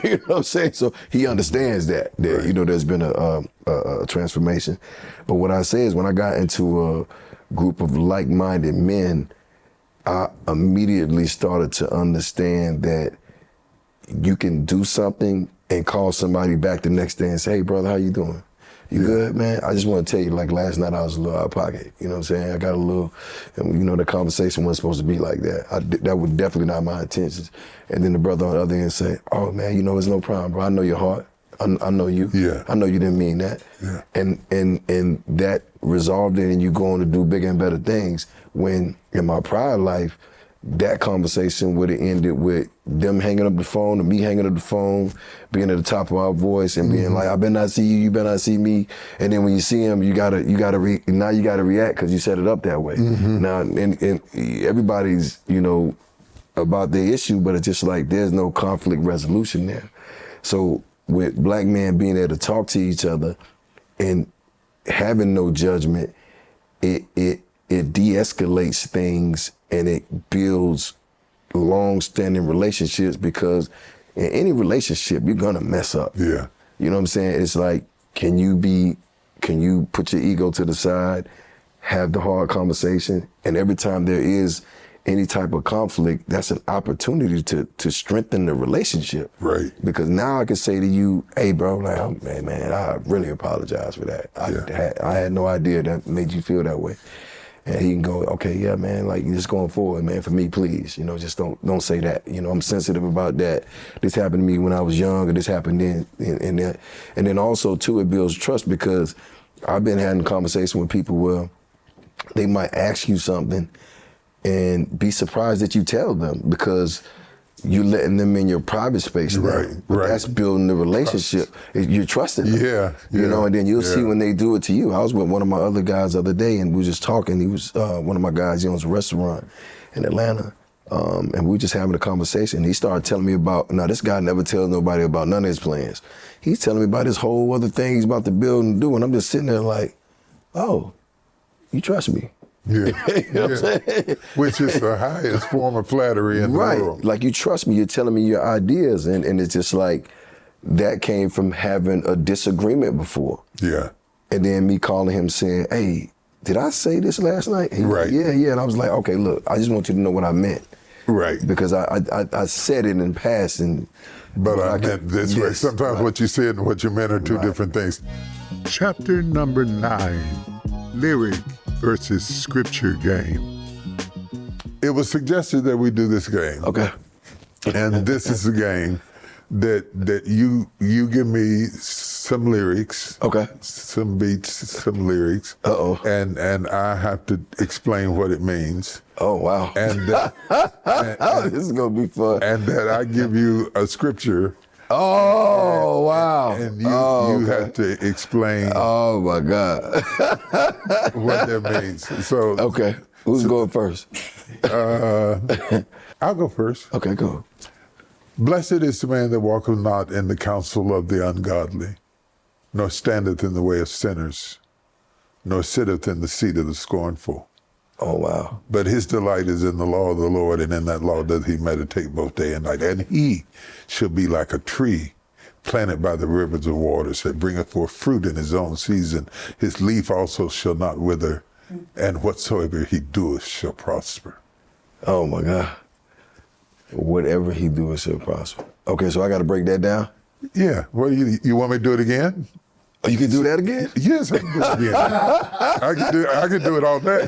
You know what I'm saying? So he understands that right. There's been a transformation. But what I say is when I got into a group of like-minded men, I immediately started to understand that you can do something and call somebody back the next day and say, hey, brother, how you doing? You good, man? I just want to tell you, like last night I was a little out of pocket. You know what I'm saying? I got a little, the conversation wasn't supposed to be like that. That was definitely not my intentions. And then the brother on the other end say, oh man, it's no problem, bro. I know your heart. I know you. Yeah. I know you didn't mean that. Yeah. And that resolved it and you go on to do bigger and better things. When in my prior life, that conversation would have ended with them hanging up the phone or me hanging up the phone, being at the top of our voice and being like, I better not see you, you better not see me. And then when you see him, you gotta react because you set it up that way. Now, and everybody's, about their issue, but it's just like there's no conflict resolution there. So with black men being able to talk to each other and having no judgment, it de-escalates things and it builds long-standing relationships, because in any relationship, you're gonna mess up. Yeah. You know what I'm saying? It's like, can you put your ego to the side, have the hard conversation, and every time there is any type of conflict, that's an opportunity to strengthen the relationship. Right. Because now I can say to you, hey bro, like, man, I really apologize for that. I had no idea that made you feel that way. And he can go, okay, yeah, man, like just going forward, man, for me, please, just don't say that. I'm sensitive about that. This happened to me when I was young, or this happened then, and then also too, it builds trust, because I've been having a conversation with people where they might ask you something and be surprised that you tell them, because you're letting them in your private space now. Right. That's building the relationship. You're trusting them. Yeah. And then you'll see when they do it to you. I was with one of my other guys the other day, and we were just talking. He was one of my guys, he owns a restaurant in Atlanta, and we were just having a conversation. He started telling me about, now this guy never tells nobody about none of his plans. He's telling me about this whole other thing he's about to build and do, and I'm just sitting there like, oh, you trust me. Yeah. You know what I'm saying? Which is the highest form of flattery in the world. Like, you trust me, you're telling me your ideas, and it's just like, that came from having a disagreement before. Yeah. And then me calling him saying, hey, did I say this last night? He was like, yeah. And I was like, okay, look, I just want you to know what I meant. Right. Because I said it in passing. But I meant this way. Sometimes what you said and what you meant are two different things. Chapter number 9, lyric versus scripture game. It was suggested that we do this game. Okay. And this is a game that you give me some lyrics. Okay. Some beats, some lyrics. Uh-oh. And I have to explain what it means. Oh, wow. And this is going to be fun. And that I give you a scripture. Oh, wow. And you have to explain. Oh, my God. what that means. So okay. Who's going first? I'll go first. Okay, go. Blessed is the man that walketh not in the counsel of the ungodly, nor standeth in the way of sinners, nor sitteth in the seat of the scornful. Oh, wow. But his delight is in the law of the Lord, and in that law doth he meditate both day and night. And he shall be like a tree planted by the rivers of waters, that bringeth forth fruit in his own season. His leaf also shall not wither, and whatsoever he doeth shall prosper. Oh my God. Whatever he doeth shall prosper. Okay, so I got to break that down? Yeah. Well, you want me to do it again? Oh, you can do that again? Yes, I can do it again. I can do it all day.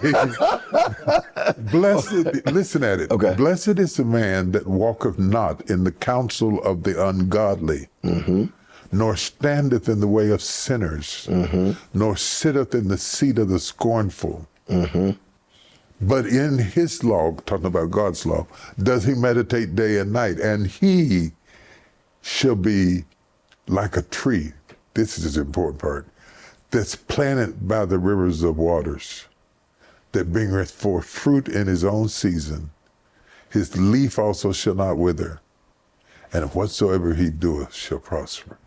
Blessed, listen at it. Okay. Blessed is the man that walketh not in the counsel of the ungodly, nor standeth in the way of sinners, nor sitteth in the seat of the scornful. But in his law, talking about God's law, does he meditate day and night, and he shall be like a tree. This is the important part, that's planted by the rivers of waters, that bringeth forth fruit in his own season. His leaf also shall not wither, and whatsoever he doeth shall prosper.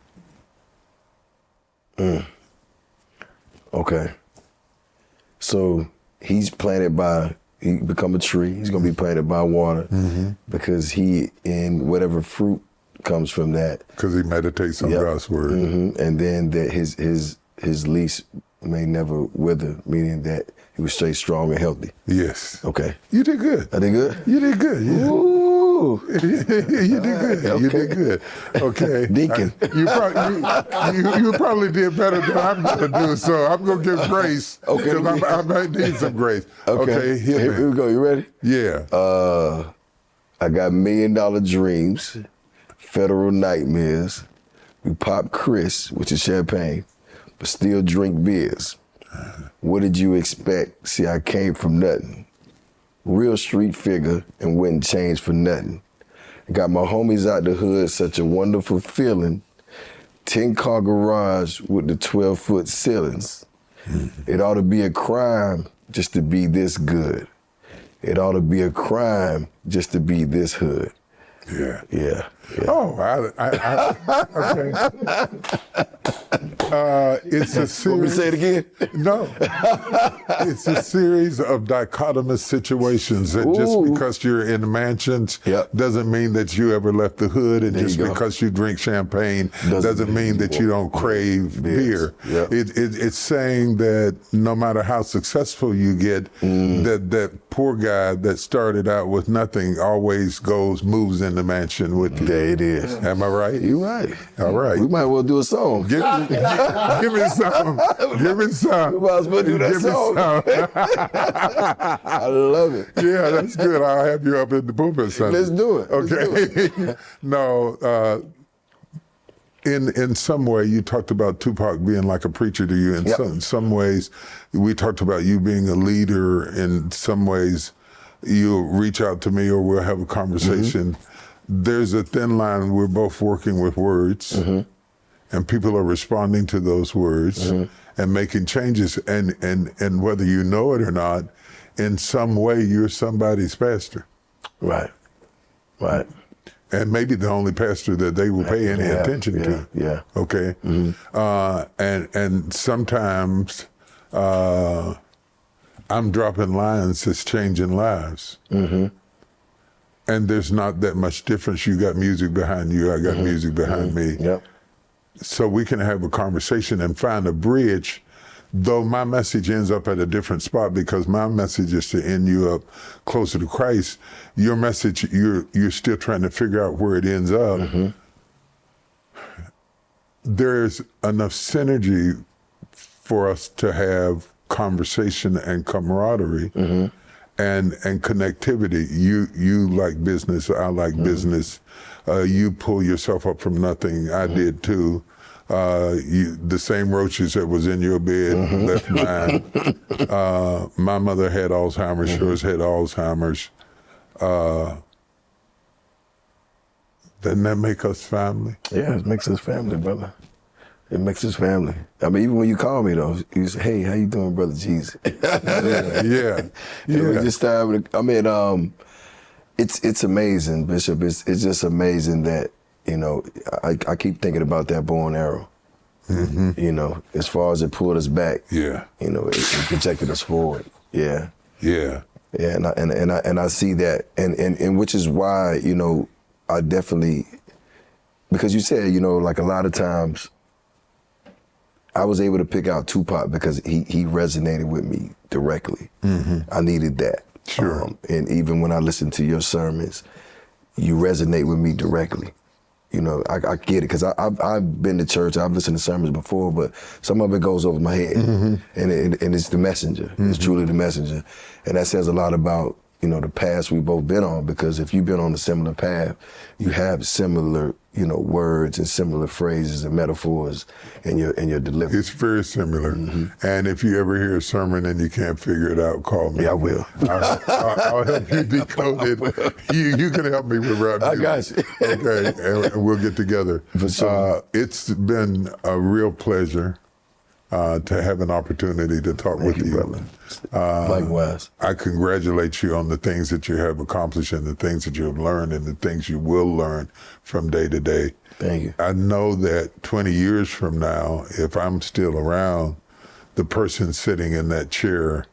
Okay. So he become a tree. He's going to be planted by water because he, in whatever fruit comes from that. Because he meditates on God's word. And then that his leaf may never wither, meaning that he was stay strong and healthy. Yes. Okay. You did good. I did good? You did good, yeah. Ooh. You did good. Okay. You did good. Okay. Deacon. You probably did better than I'm going to do, so I'm going to give grace. Okay. Because I might need some grace. Okay, Here we go. You ready? Yeah. I got $1 Million Dreams, Federal Nightmares. We pop Chris, which is champagne, but still drink beers. What did you expect? See, I came from nothing. Real street figure and wouldn't change for nothing. Got my homies out the hood, such a wonderful feeling. 10-car garage with the 12-foot ceilings. It ought to be a crime just to be this good. It ought to be a crime just to be this hood. Yeah. Yeah. Oh, okay. It's a series. Want me to say it again? No. It's a series of dichotomous situations that just because you're in mansions doesn't mean that you ever left the hood, and just because you drink champagne doesn't mean that you don't crave beer. Yep. It's saying that no matter how successful you get, that poor guy that started out with nothing always moves in the mansion with you. There it is. Am I right? You're right. All right. We might well do a song. Give me some. Give me some. We might as well do that Give me song. some. I love it. Yeah, that's good. I'll have you up in the pulpit Sunday. Let's do it. Okay. No, in some way, you talked about Tupac being like a preacher to you. In some ways, we talked about you being a leader. In some ways, you'll reach out to me or we'll have a conversation. There's a thin line. We're both working with words, and people are responding to those words and making changes. And whether you know it or not, in some way, you're somebody's pastor. Right. Right. And maybe the only pastor that they will pay any attention to. Yeah. Okay. And sometimes I'm dropping lines that's changing lives. And there's not that much difference. You got music behind you, I got music behind me. Yep. So we can have a conversation and find a bridge, though my message ends up at a different spot because my message is to end you up closer to Christ. Your message, you're still trying to figure out where it ends up. There's enough synergy for us to have conversation and camaraderie. And connectivity. You like business, I like business. You pull yourself up from nothing, I did too. The same roaches that was in your bed left mine. My mother had Alzheimer's, yours had Alzheimer's. Doesn't that make us family? Yeah, it makes us family, brother. It makes us family. I mean, even when you call me though, you say, "Hey, how you doing, brother Jeezy?" Yeah. We just started. I mean, it's amazing, Bishop. It's just amazing that I keep thinking about that bow and arrow. You know, as far as it pulled us back. Yeah. You know, it projected us forward. Yeah. Yeah. Yeah, and I see that, and which is why I definitely, because you said like a lot of times. I was able to pick out Tupac because he resonated with me directly. I needed that. Sure. And even when I listen to your sermons, you resonate with me directly. You know, I get it because I've been to church, I've listened to sermons before, but some of it goes over my head, and it's the messenger. It's truly the messenger, and that says a lot about, you know, the paths we've both been on, because if you've been on a similar path, you have similar, you know, words and similar phrases and metaphors in your delivery. It's very similar. And if you ever hear a sermon and you can't figure it out, call me. Yeah, I will. I'll help you decode it. You can help me with rap music. I got you. Okay, and we'll get together. For sure. It's been a real pleasure to have an opportunity to talk with you. Brother. Likewise. I congratulate you on the things that you have accomplished and the things that you have learned and the things you will learn from day to day. Thank you. I know that 20 years from now, if I'm still around, the person sitting in that chair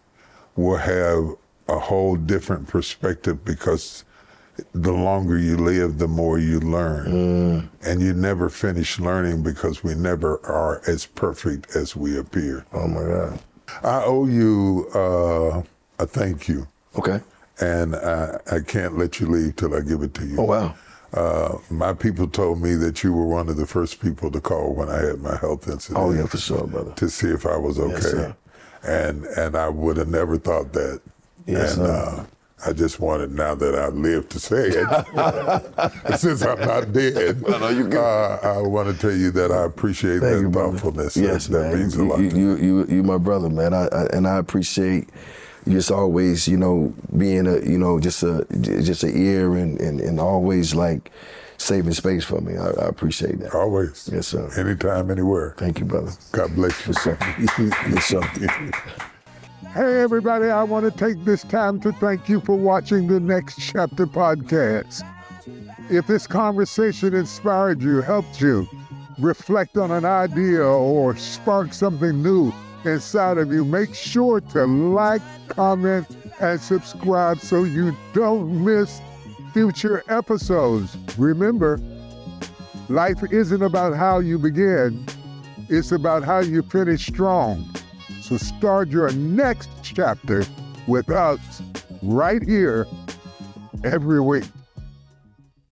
will have a whole different perspective, because the longer you live, the more you learn. And you never finish learning, because we never are as perfect as we appear. Oh my God. I owe you a thank you. Okay. And I can't let you leave till I give it to you. Oh, wow. My people told me that you were one of the first people to call when I had my health incident. Oh, yeah, for sure, brother. To see if I was okay. Yes, sir. And I would have never thought that. Yes, and sir. I just wanted, now that I live, to say it. Since I'm not dead, I want to tell you that I appreciate that thoughtfulness. Yes, that man. means a lot. You my brother, man. I appreciate you just always, you know, being a, you know, just a ear and always like saving space for me. I appreciate that. Always. Yes, sir. Anytime, anywhere. Thank you, brother. God bless you. Yes, sir. Hey, everybody, I want to take this time to thank you for watching the Next Chapter podcast. If this conversation inspired you, helped you reflect on an idea, or spark something new inside of you, make sure to like, comment, and subscribe so you don't miss future episodes. Remember, life isn't about how you begin, it's about how you finish strong. So start your next chapter with us right here every week.